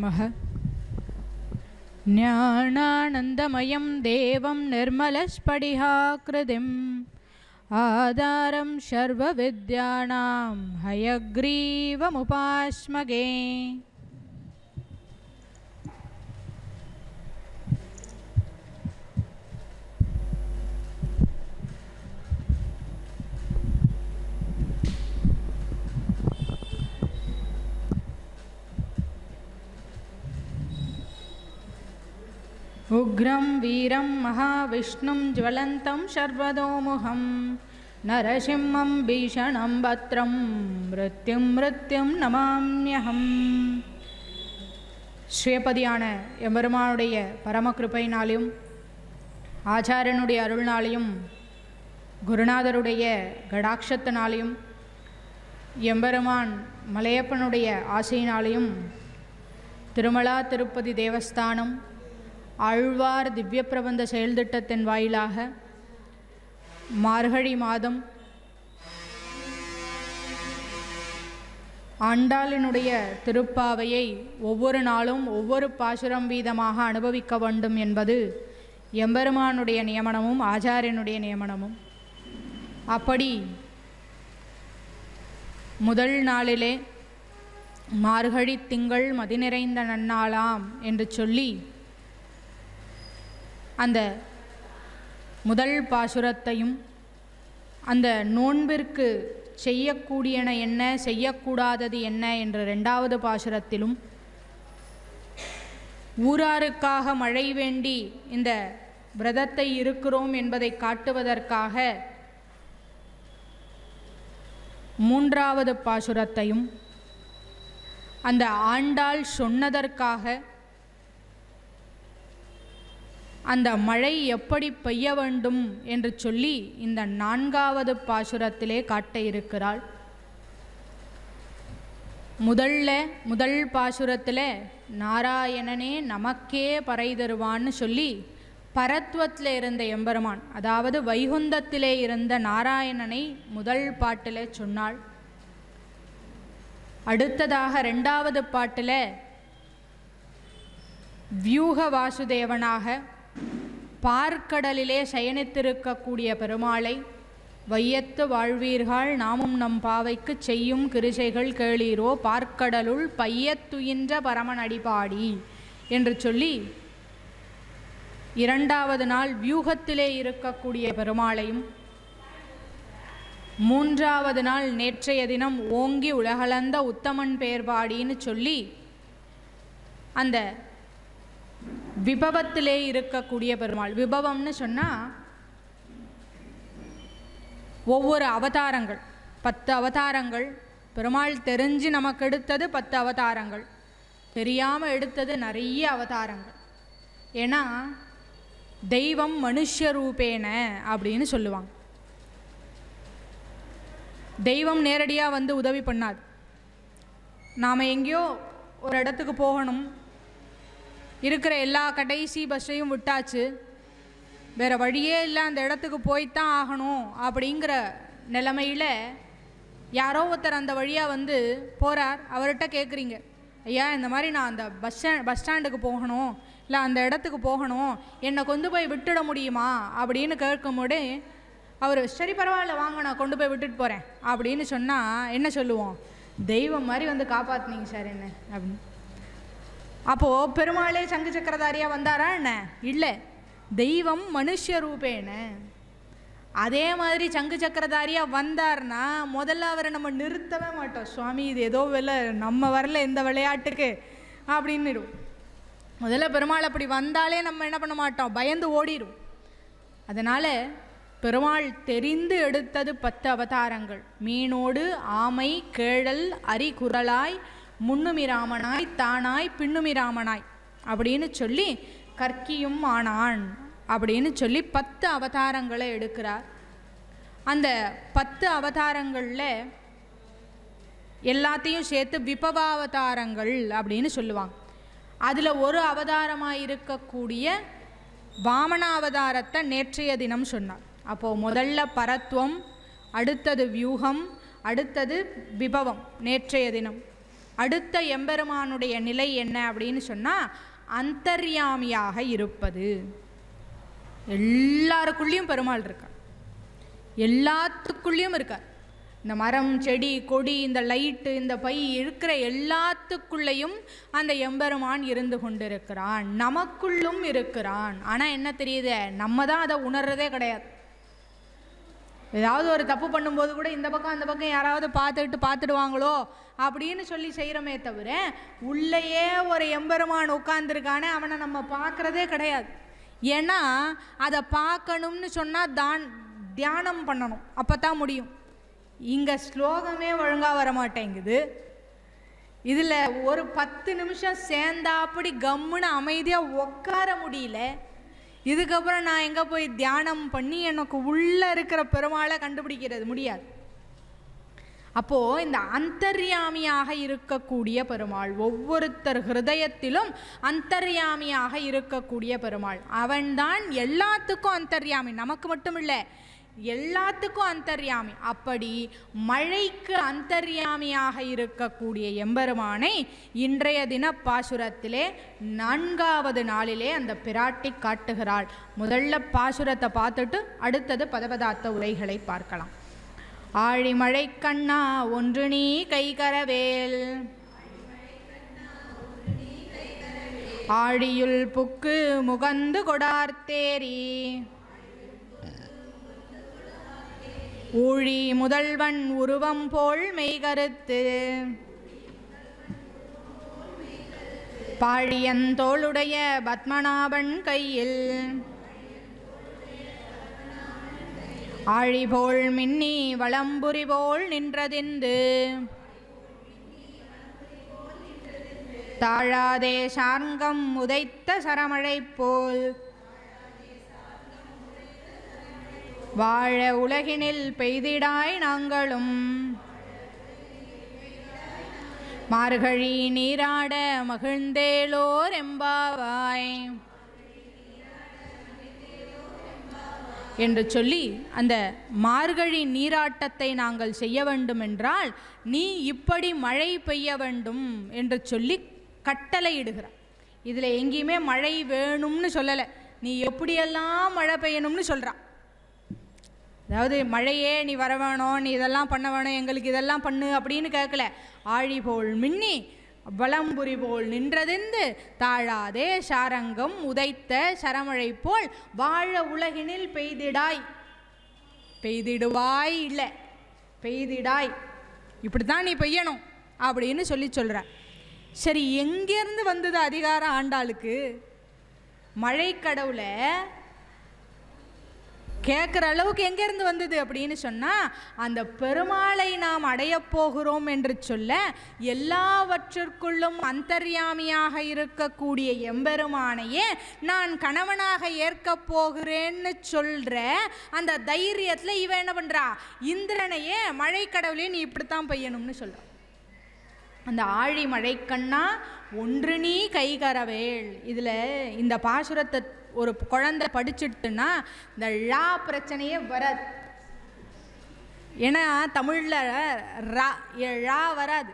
நமः. ஞானானந்தமயம் தேவம் நிர்மலஸ்படிகாக்ருதிம் ஆதாரம் சர்வவித்யானாம் ஹயக்ரீவமுபாஸ்மகே. உக்ரம் வீரம் மகாவிஷ்ணும் ஜ்வலந்தம் சர்வதோமுகம் நரசிம்மம் பீஷணம் பத்ரம் மிருத்யும் நமாம்யஹம். ஸ்ரீபதியான எம்பெருமானுடைய பரமகிருபையினாலையும் ஆச்சாரியனுடைய அருள்னாலையும் குருநாதருடைய கடாட்சத்தினாலையும் எம்பெருமான் மலையப்பனுடைய ஆசையினாலையும் திருமலா திருப்பதி தேவஸ்தானம் ஆழ்வார் திவ்ய பிரபந்த செயல்திட்டத்தின் வாயிலாக மார்கழி மாதம் ஆண்டாளினுடைய திருப்பாவையை ஒவ்வொரு நாளும் ஒவ்வொரு பாசுரம் வீதமாக அனுபவிக்க வேண்டும் என்பது எம்பெருமானுடைய நியமனமும் ஆச்சாரியனுடைய நியமனமும். அப்படி முதல் நாளிலே மார்கழி திங்கள் மதி நிறைந்த நன்னாளாம் என்று சொல்லி அந்த முதல் பாசுரத்தையும் அந்த நோன்பிற்கு செய்யக்கூடியன என்ன செய்யக்கூடாதது என்ன என்ற இரண்டாவது பாசுரத்திலும் ஊராருக்காக மழை வேண்டி இந்த விரதத்தை இருக்கிறோம் என்பதை காட்டுவதற்காக மூன்றாவது பாசுரத்தையும் அந்த ஆண்டாள் சொன்னதற்காக அந்த மழை எப்படி பெய்ய வேண்டும் என்று சொல்லி இந்த நான்காவது பாசுரத்திலே காட்ட இருக்கிறாள். முதல் பாசுரத்தில் நாராயணனே நமக்கே பறை தருவான்னு சொல்லி பரத்வத்தில் இருந்த எம்பெருமான், அதாவது வைகுந்தத்திலே இருந்த நாராயணனை முதல் பாட்டில் சொன்னாள். அடுத்ததாக இரண்டாவது பாட்டில் வியூக வாசுதேவனாக பார்க்கடலிலே சயனித்திருக்கக்கூடிய பெருமாளை வையத்து வாழ்வீர்கள் நாமும் நம் பாவைக்கு செய்யும் கிருசைகள் கேளீரோ பார்க்கடலுள் பையத்துயின்ற பரமன் அடிபாடி என்று சொல்லி இரண்டாவது நாள் வியூகத்திலே இருக்கக்கூடிய பெருமாளையும், மூன்றாவது நாள் நேற்றைய தினம் ஓங்கி உலகளந்த உத்தமன் பேர்பாடின்னு சொல்லி அந்த விபவத்திலே இருக்கக்கூடிய பெருமாள். விபவம்னு சொன்னால் ஒவ்வொரு அவதாரங்கள் 10 அவதாரங்கள். பெருமாள் தெரிஞ்சு நமக்கு எடுத்தது 10 அவதாரங்கள், தெரியாமல் எடுத்தது நிறைய அவதாரங்கள். ஏன்னா தெய்வம் மனுஷ ரூபேன அப்படின்னு சொல்லுவாங்க. தெய்வம் நேரடியாக வந்து உதவி பண்ணாது. நாம் எங்கேயோ ஒரு இடத்துக்கு போகணும், இருக்கிற எல்லா கடைசி பஸ்ஸையும் விட்டாச்சு, வேறு வழியே இல்லை, அந்த இடத்துக்கு போய்த்தான் ஆகணும் அப்படிங்கிற நிலைமையில் யாரோ ஒருத்தர் அந்த வழியாக வந்து போகிறார். அவர்கிட்ட கேட்குறீங்க, ஐயா இந்த மாதிரி நான் அந்த பஸ் ஸ்டாண்டுக்கு போகணும், இல்லை அந்த இடத்துக்கு போகணும், என்னை கொண்டு போய் விட்டுட முடியுமா அப்படின்னு கேட்கும்போது அவர் சரி பரவாயில்ல வாங்க நான் கொண்டு போய் விட்டுட்டு போகிறேன் அப்படின்னு சொன்னால் என்ன சொல்லுவோம்? தெய்வம் மாதிரி வந்து காப்பாற்றினீங்க சார் என்ன அப்படின்னு. அப்போது பெருமாளே சங்கு சக்கரதாரியாக வந்தாரா என்ன? இல்லை, தெய்வம் மனுஷ ரூபேன. அதே மாதிரி சங்கு சக்கரதாரியாக வந்தார்னா முதல்ல அவரை நம்ம நிறுத்தவே மாட்டோம். சுவாமி இது ஏதோ நம்ம வரல இந்த விளையாட்டுக்கு அப்படின்னு. முதல்ல பெருமாள் அப்படி வந்தாலே நம்ம என்ன பண்ண மாட்டோம், பயந்து ஓடிடும். அதனால் பெருமாள் தெரிந்து எடுத்தது 10 அவதாரங்கள். மீனோடு ஆமை கேழல் அரிகுரலாய் முன்னுமிராமனாய் தானாய் பின்னுமிராமனாய் அப்படின்னு சொல்லி கற்கியும் ஆனான் அப்படின்னு சொல்லி 10 அவதாரங்களை எடுக்கிறார். அந்த 10 அவதாரங்களில் எல்லாத்தையும் சேர்த்து விபவாவதாரங்கள் அப்படின்னு சொல்லுவாங்க. அதில் ஒரு அவதாரமாக இருக்கக்கூடிய வாமனாவதாரத்தை நேற்றைய தினம் சொன்னார். அப்போது முதல்ல பரத்வம், அடுத்தது வியூகம், அடுத்தது விபவம் நேற்றைய தினம். அடுத்த எம்பெருமானுடைய நிலை என்ன அப்படின்னு சொன்னால் அந்தர்யாமியாக இருப்பது. எல்லாருக்குள்ளேயும் பெருமாள் இருக்கார், எல்லாத்துக்குள்ளேயும் இருக்கார். இந்த மரம் செடி கொடி இந்த லைட்டு இந்த பை இருக்கிற எல்லாத்துக்குள்ளேயும் அந்த எம்பெருமான் இருந்து கொண்டிருக்கிறான், நமக்குள்ளும் இருக்கிறான். ஆனால் என்ன தெரியுது, நம்ம தான் அதை உணர்றதே கிடையாது. ஏதாவது ஒரு தப்பு பண்ணும்போது கூட இந்த பக்கம் அந்த பக்கம் யாராவது பார்த்துடுவாங்களோ அப்படின்னு சொல்லி செய்கிறோமே தவிர உள்ளேயே ஒரு எம்பெருமான் உட்கார்ந்துருக்கானே அவனை நம்ம பார்க்குறதே கிடையாது. ஏன்னா அதை பார்க்கணும்னு சொன்னால் தியானம் பண்ணணும், அப்போ தான் முடியும். இங்கே ஸ்லோகமே ஒழுங்காக வர மாட்டேங்குது. இதில் ஒரு 10 நிமிஷம் சேர்ந்தா அப்படி கம்முன்னு அமைதியாக உட்கார முடியல. இதுக்கப்புறம் நான் எங்கே போய் தியானம் பண்ணி எனக்கு உள்ளே இருக்கிற பெருமாளை கண்டுபிடிக்கிறது முடியாது. அப்போது இந்த அந்தர்யாமியாக இருக்கக்கூடிய பெருமாள், ஒவ்வொருத்தர் ஹிருதயத்திலும் அந்தர்யாமியாக இருக்கக்கூடிய பெருமாள், அவன்தான் எல்லாத்துக்கும் அந்தர்யாமி, நமக்கு மட்டும் இல்லை எல்லாத்துக்கும் அந்தர்யாமி. அப்படி மழைக்கு அந்தர்யாமியாக இருக்கக்கூடிய எம்பெருமானை இன்றைய தின பாசுரத்திலே 4வது நாளிலே அந்த பிராட்டி காட்டுகிறாள். முதல்ல பாசுரத்தை பார்த்துட்டு அடுத்தது பதபதார்த்த உரைகளை பார்க்கலாம். ஆழிமழை கண்ணா ஒன்று நீ கைகரவேல், ஆழியுள் புக்கு முகந்து கொடார்த்தேரி, ஊழி முதல்வன் உருவம் போல் மெய்கருத்து, பாழியந்தோளுடைய பத்மநாபன் கையில், ஆழிபோல் மின்னி வளம்புரி போல் நின்றதிந்து, தாழாதே சார்ங்கம் உதைத்த சரமழை போல், வாழ உலகினில் பெய்திடாய் நாங்களும், மார்கழி நீராட மகிழ்ந்தேலோர் எம்பாவாய் என்று சொல்லி அந்த மார்கழி நீராட்டத்தை நாங்கள் செய்ய வேண்டும் என்றால் நீ இப்படி மழை பெய்ய வேண்டும் என்று சொல்லி கட்டளையிடுகிறார். இதில் எங்கேயுமே மழை வேணும்னு சொல்லலை, நீ எப்படியெல்லாம் மழை பெய்யணும்னு சொல்கிறான். அதாவது மழையே நீ வர வேணும், நீ இதெல்லாம் பண்ண வேணும், எங்களுக்கு இதெல்லாம் பண்ணு அப்படின்னு கேட்கல. ஆழி போல் மின்னி வளம்புரி போல் நின்றதிந்து, தாழாதே சாரங்கம் உதைத்த சரமழை போல், வாழ உலகினில் பெய்திடாய், பெய்திடுவாய் இல்லை பெய்திடாய், இப்படி தான் நீ பெய்யணும் அப்படின்னு சொல்கிற. சரி, எங்கேருந்து வந்தது அதிகாரம் ஆண்டாளுக்கு? மழை கடவுளை கேட்குற அளவுக்கு எங்கேருந்து வந்தது அப்படின்னு சொன்னால், அந்த பெருமாளை நாம் அடையப் போகிறோம் என்று சொல்ல எல்லாவற்றிற்குள்ளும் அந்தர்யாமியாக இருக்கக்கூடிய எம்பெருமானையே நான் கணவனாக ஏற்கப் போகிறேன்னு சொல்கிற அந்த தைரியத்தில் இவன் என்ன பண்ணுறா, இந்திரனையே மழை கடவுளே நீ இப்படித்தான் பெய்யணும்னு சொல்கிறான். அந்த ஆழி மழைக்கண்ணா ஒன்று நீ கைகரவேல். இதில் இந்த பாசுரத்தை ஒரு குழந்தை படிச்சுட்டுன்னா இந்த ழா பிரச்சனையே வராது. ஏன்னா தமிழில் ழா வராது,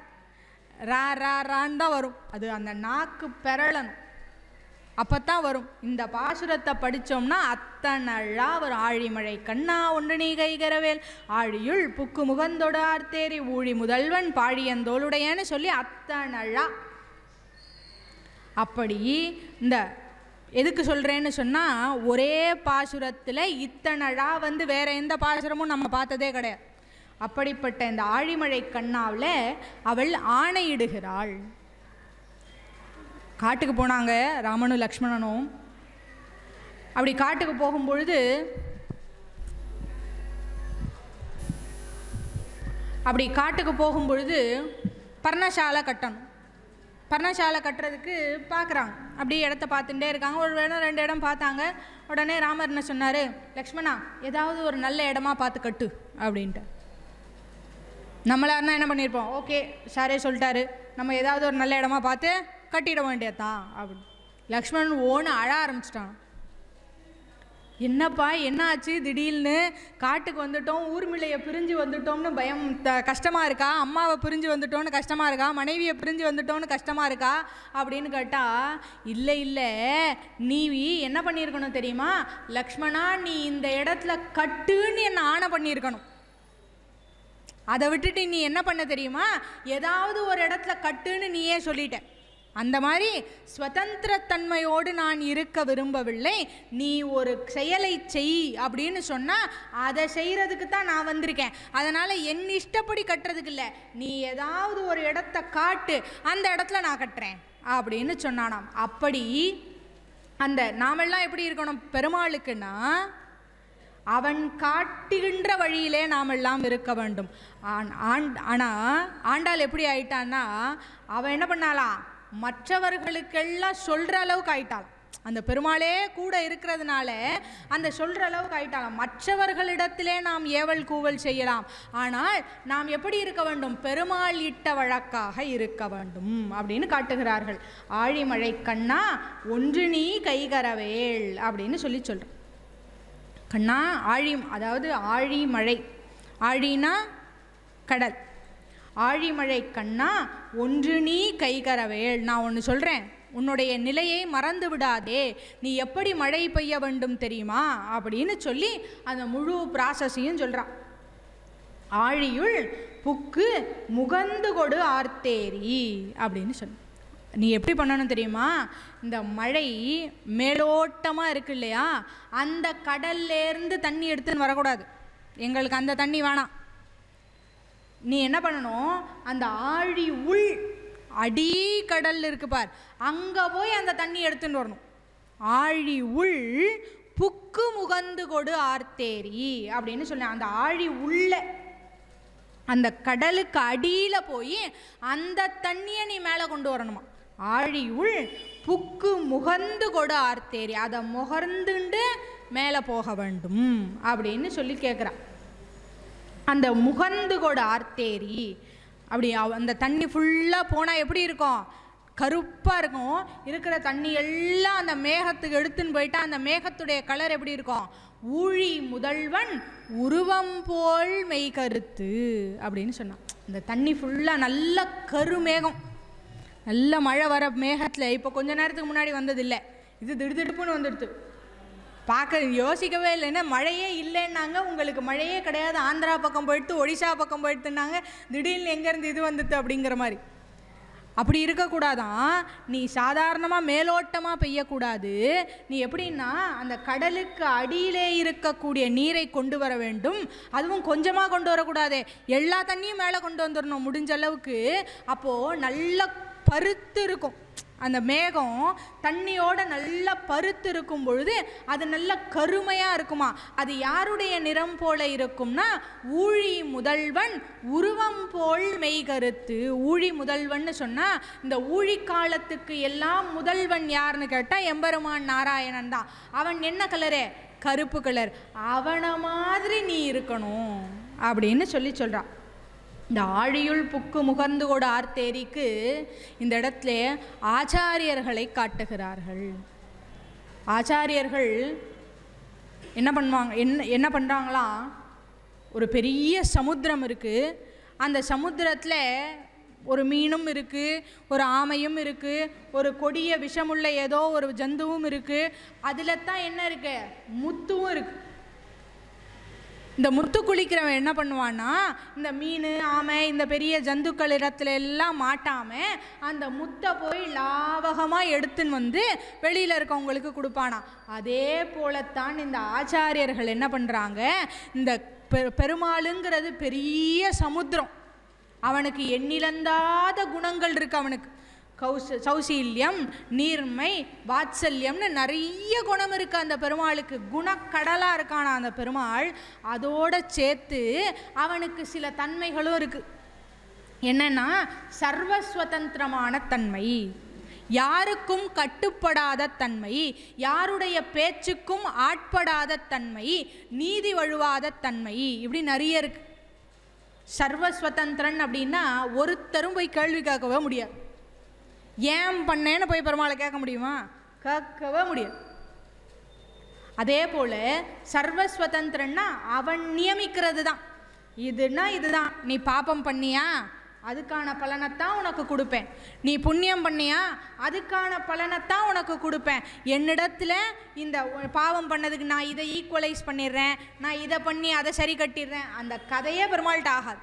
ரா ரா ரான்னு தான் வரும். அது அந்த நாக்கு பெறலணும், அப்போ தான் வரும். இந்த பாசுரத்தை படித்தோம்னா அத்தனை ழா வரும். ஆழிமழை கண்ணா ஒன்று நீ கைகரவேல், ஆழியுள் புக்கு முகந்தொடார் தேரி, ஊழி முதல்வன் பாழியந்தோளுடையன்னு சொல்லி அத்தனை ழா. அப்படி இந்த எதுக்கு சொல்கிறேன்னு சொன்னால், ஒரே பாசுரத்தில் இத்தனை ழா வந்து வேறு எந்த பாசுரமும் நம்ம பார்த்ததே கிடையாது. அப்படிப்பட்ட இந்த ஆழிமழை கண்ணாவில் அவள் ஆணையிடுகிறாள். காட்டுக்கு போனாங்க ராமனும் லக்ஷ்மணனும். அப்படி காட்டுக்கு போகும்பொழுது பர்ணசாலை கட்டணும். பர்ணசாலை கட்டுறதுக்கு பார்க்குறாங்க. அப்படியே இடத்த பார்த்துட்டே இருக்காங்க. ஒரு இடம் 2 இடம் பார்த்தாங்க. உடனே ராமர் என்ன சொன்னார், லக்ஷ்மணா ஏதாவது ஒரு நல்ல இடமா பார்த்து கட்டு அப்படின்ட்டு. நம்மளாருன்னா என்ன பண்ணியிருப்போம், ஓகே சாரே சொல்லிட்டாரு, நம்ம ஏதாவது ஒரு நல்ல இடமா பார்த்து கட்டிட வேண்டியதான் அப்படின்னு. லக்ஷ்மணன் ஓன்னு அழ ஆரம்பிச்சிட்டான். என்னப்பா என்ன ஆச்சு திடீர்னு காட்டுக்கு வந்துட்டோம், ஊர்மிளையை பிரிஞ்சு வந்துட்டோம்னு பயம் கஷ்டமாக இருக்கா, அம்மாவை பிரிஞ்சு வந்துட்டோன்னு கஷ்டமாக இருக்கா, மனைவியை பிரிஞ்சு வந்துட்டோன்னு கஷ்டமாக இருக்கா அப்படின்னு கேட்டால், இல்லை இல்லை, நீ என்ன பண்ணியிருக்கணும் தெரியுமா, லக்ஷ்மணா நீ இந்த இடத்துல கட்டுன்னு என்னை ஆணை பண்ணியிருக்கணும். அதை விட்டுட்டு நீ என்ன பண்ண தெரியுமா, ஏதாவது ஒரு இடத்துல கட்டுன்னு நீயே சொல்லிட்ட. அந்த மாதிரி சுதந்திரத்தன்மையோடு நான் இருக்க விரும்பவில்லை, நீ ஒரு செயலை செய் அப்படின்னு சொன்னால் அதை செய்கிறதுக்கு தான் நான் வந்திருக்கேன். அதனால் என் இஷ்டப்படி கட்டுறதுக்கு இல்லை, நீ ஏதாவது ஒரு இடத்த காட்டு, அந்த இடத்துல நான் கட்டுறேன் அப்படின்னு சொன்னானாம். அப்படி அந்த நாமெல்லாம் எப்படி இருக்கணும் பெருமாளுக்குன்னா, அவன் காட்டுகின்ற வழியிலே நாம் எல்லாம் இருக்க வேண்டும். ஆனால் ஆண்டாள் எப்படி ஆயிட்டான்னா, அவன் என்ன பண்ணாலாம், மற்றவர்களுக்கெல்லாம் சொல்கிற அளவுக்கு ஆயிட்டாள். அந்த பெருமாளே கூட இருக்கிறதுனால அந்த சொல்கிற அளவுக்கு ஆயிட்டாலாம். மற்றவர்களிடத்திலே நாம் ஏவல் கூவல் செய்யலாம், ஆனால் நாம் எப்படி இருக்க வேண்டும், பெருமாள் இட்ட வழக்காக இருக்க வேண்டும் அப்படின்னு காட்டுகிறார்கள். ஆழிமழை கண்ணா ஒன்று நீ கைகரவேள் அப்படின்னு சொல்கிறேன். கண்ணா ஆழி, அதாவது ஆழிமழை, ஆழினா கடல், ஆழிமழை கண்ணா ஒன்று நீ கைகரவேள், நான் ஒன்று சொல்கிறேன், உன்னுடைய நிலையை மறந்து விடாதே, நீ எப்படி மழை பெய்ய வேண்டும் தெரியுமா அப்படின்னு சொல்லி அந்த முழு ப்ராசஸையும் சொல்கிறான். ஆழியுள் புக்கு முகந்து கொடு ஆர்த்தேரி அப்படின்னு சொல்லு. நீ எப்படி பண்ணணும் தெரியுமா, இந்த மழை மேலோட்டமாக இருக்கு இல்லையா, அந்த கடல்லேருந்து தண்ணி எடுத்துன்னு வரக்கூடாது, எங்களுக்கு அந்த தண்ணி வேணாம். நீ என்ன பண்ணணும், அந்த ஆழி உள் அடி கடல் இருக்கு பார், அங்கே போய் அந்த தண்ணி எடுத்துன்னு வரணும். ஆழி உள் புக்கு முகந்து கொடு ஆர்த்தேரி அப்படின்னு சொன்னேன். அந்த ஆழி உள்ள அந்த கடலுக்கு அடியில் போய் அந்த தண்ணியை நீ மேலே கொண்டு வரணுமா. ஆழி உள் புக்கு முகந்து கொடு ஆர்த்தேரி, அதை முகர்ந்துண்டு மேலே போக வேண்டும் அப்படின்னு சொல்லி கேட்குறான். அந்த முகந்து கொடு ஆர்த்தேரி, அப்படி அந்த தண்ணி ஃபுல்லாக போனால் எப்படி இருக்கும், கருப்பாக இருக்கும். இருக்கிற தண்ணி எல்லாம் அந்த மேகத்துக்கு எடுத்துன்னு போயிட்டா அந்த மேகத்துடைய கலர் எப்படி இருக்கும், ஊழி முதல்வன் உருவம் போல் மெய் கருத்து அப்படின்னு சொன்னான். இந்த தண்ணி ஃபுல்லாக நல்ல கருமேகம், நல்ல மழை வர மேகத்தில் இப்போ கொஞ்ச நேரத்துக்கு முன்னாடி வந்ததில்லை, இது திடுதிடுப்புன்னு வந்துடுது. பார்க்க யோசிக்கவே இல்லைன்னா மழையே இல்லைன்னாங்க, உங்களுக்கு மழையே கிடையாது, ஆந்திரா பக்கம் போயிடுத்து ஒடிசா பக்கம் போயிடுத்துனாங்க, திடீர்னு எங்கேருந்து இது வந்துட்டு அப்படிங்கிற மாதிரி. அப்படி இருக்கக்கூடாதான், நீ சாதாரணமாக மேலோட்டமாக பெய்யக்கூடாது. நீ எப்படின்னா அந்த கடலுக்கு அடியிலே இருக்கக்கூடிய நீரை கொண்டு வர வேண்டும், அதுவும் கொஞ்சமாக கொண்டு வரக்கூடாது, எல்லா தண்ணியும் மேலே கொண்டு வந்துடணும் முடிஞ்ச அளவுக்கு. அப்போது நல்ல பருத்து இருக்கும் அந்த மேகம், தண்ணியோட நல்லா பருத்து இருக்கும் பொழுது அது நல்ல கருமையாக இருக்குமா. அது யாருடைய நிறம் போல இருக்கும்னா, ஊழி முதல்வன் உருவம் போல் மெய் கருத்து. ஊழி முதல்வன்னு சொன்னால் இந்த ஊழி காலத்துக்கு எல்லாம் முதல்வன் யாருன்னு கேட்டால் எம்பெருமான் நாராயணன் தான். அவன் என்ன கலரு, கருப்பு கலர், அவனை மாதிரி நீ இருக்கணும் அப்படின்னு சொல்கிறான். இந்த ஆழியுள் புக்கு முகர்ந்து கொடு ஆர்த்தேரிக்கு இந்த இடத்துல ஆச்சாரியர்களை காட்டுகிறார்கள். ஆச்சாரியர்கள் என்ன பண்ணுறாங்களாம், ஒரு பெரிய சமுத்திரம் இருக்குது, அந்த சமுத்திரத்தில் ஒரு மீனும் இருக்குது, ஒரு ஆமையும் இருக்குது, ஒரு கொடிய விஷமுள்ள ஏதோ ஒரு ஜந்துவும் இருக்குது, அதில் தான் என்ன இருக்குது, முத்துவும் இருக்குது. இந்த முத்து குளிக்கிறவன் என்ன பண்ணுவான்னா, இந்த மீன் ஆமை இந்த பெரிய ஜந்துக்கள் இடத்துல எல்லாம் மாட்டாமல் அந்த முத்தை போய் லாவகமாக எடுத்துன்னு வந்து வெளியில் இருக்கவங்களுக்கு கொடுப்பானா. அதே போலத்தான் இந்த ஆச்சாரியர்கள் என்ன பண்ணுறாங்க, இந்த பெருமாளுங்கிறது பெரிய சமுத்திரம், அவனுக்கு எண்ணிலந்தாத குணங்கள் இருக்குது. அவனுக்கு சௌசீல்யம், நீர்மை, வாத்சல்யம்னு நிறைய குணம் இருக்குது அந்த பெருமாளுக்கு. குணக்கடலாக இருக்கானா அந்த பெருமாள். அதோடு சேர்த்து அவனுக்கு சில தன்மைகளும் இருக்குது. என்னன்னா, சர்வஸ்வதந்திரமான தன்மை, யாருக்கும் கட்டுப்படாத தன்மை, யாருடைய பேச்சுக்கும் ஆட்படாத தன்மை, நீதி வழுவாத தன்மை, இப்படி நிறைய இருக்கு. சர்வஸ்வதந்திரன் அப்படின்னா ஒருத்தரும் போய் கேள்வி கேட்கவே முடியாது. ஏன் பண்ணேன்னு போய் பெருமாளை கேட்க முடியுமா, கேட்கவே முடியாது. அதே போல் சர்வஸ்வதந்திரன்னா அவன் நியமிக்கிறது தான். இதுனா இதுதான், நீ பாபம் பண்ணியா அதுக்கான பலனைத்தான் உனக்கு கொடுப்பேன், நீ புண்ணியம் பண்ணியா அதுக்கான பலனைத்தான் உனக்கு கொடுப்பேன். என்னிடத்துல இந்த பாவம் பண்ணதுக்கு நான் இதை ஈக்குவலைஸ் பண்ணிடுறேன், நான் இதை பண்ணி அதை சரி கட்டிடுறேன், அந்த கதையே பெருமாள்கிட்ட ஆகாது.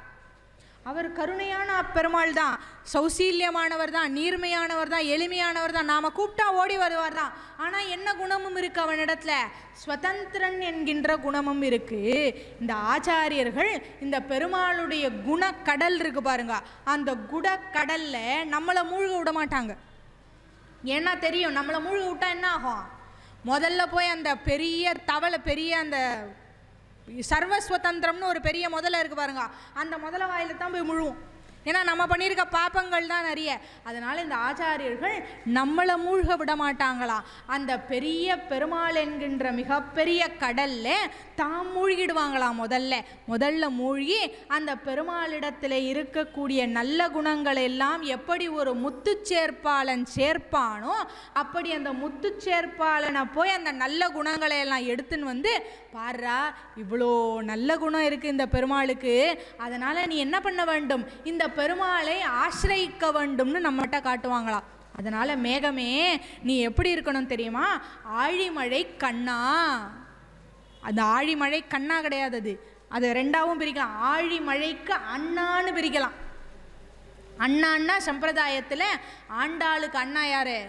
அவர் கருணையான பெருமாள் தான், சௌசீல்யமானவர் தான், நீர்மையானவர் தான், எளிமையானவர் தான், நாம் கூப்பிட்டா ஓடி வருவார் தான். ஆனால் என்ன குணமும் இருக்குது அவனிடத்துல? ஸ்வதந்திரன் என்கின்ற குணமும் இருக்குது. இந்த ஆச்சாரியர்கள் இந்த பெருமாளுடைய குணக்கடல் இருக்கு பாருங்க, அந்த குணக்கடலில் நம்மளை மூழ்க விட மாட்டாங்க. ஏன்னா தெரியும் நம்மளை மூழ்க விட்டா என்ன ஆகும், முதல்ல போய் அந்த பெரிய தவளை, பெரிய அந்த சர்வஸ்வதந்திரம்னு ஒரு பெரிய முதல்ல இருக்குது பாருங்க, அந்த முதல வாயில தான் போய் முழுவும். ஏன்னா நம்ம பண்ணியிருக்க பாப்பங்கள் தான் நிறைய. அதனால் இந்த ஆச்சாரியர்கள் நம்மளை மூழ்க விட மாட்டாங்களாம். அந்த பெரிய பெருமாள் என்கின்ற மிகப்பெரிய கடலில் தாம் மூழ்கிடுவாங்களாம். முதல்ல மூழ்கி அந்த பெருமாளிடத்தில் இருக்கக்கூடிய நல்ல குணங்கள் எல்லாம் எப்படி ஒரு முத்து சேர்ப்பாளன் சேர்ப்பானோ அப்படி அந்த முத்து சேர்ப்பாளனை போய் அந்த நல்ல குணங்களை எல்லாம் எடுத்துன்னு வந்து, பாரா இவ்வளோ நல்ல குணம் இருக்குது இந்த பெருமாளுக்கு, அதனால் நீ என்ன பண்ண வேண்டும், இந்த பெருமாளை ஆசிரியிக்க வேண்டும்னு நம்மகிட்ட காட்டுவாங்களாம். அதனால் மேகமே நீ எப்படி இருக்கணும் தெரியுமா, ஆழிமழை கண்ணா. அந்த ஆழிமழை கண்ணா கிடையாது, அது ரெண்டாவும் பிரிக்கலாம். ஆழிமழைக்கு அண்ணான்னு பிரிக்கலாம். அண்ணான்னா சம்பிரதாயத்தில் ஆண்டாளுக்கு அண்ணா யாரு?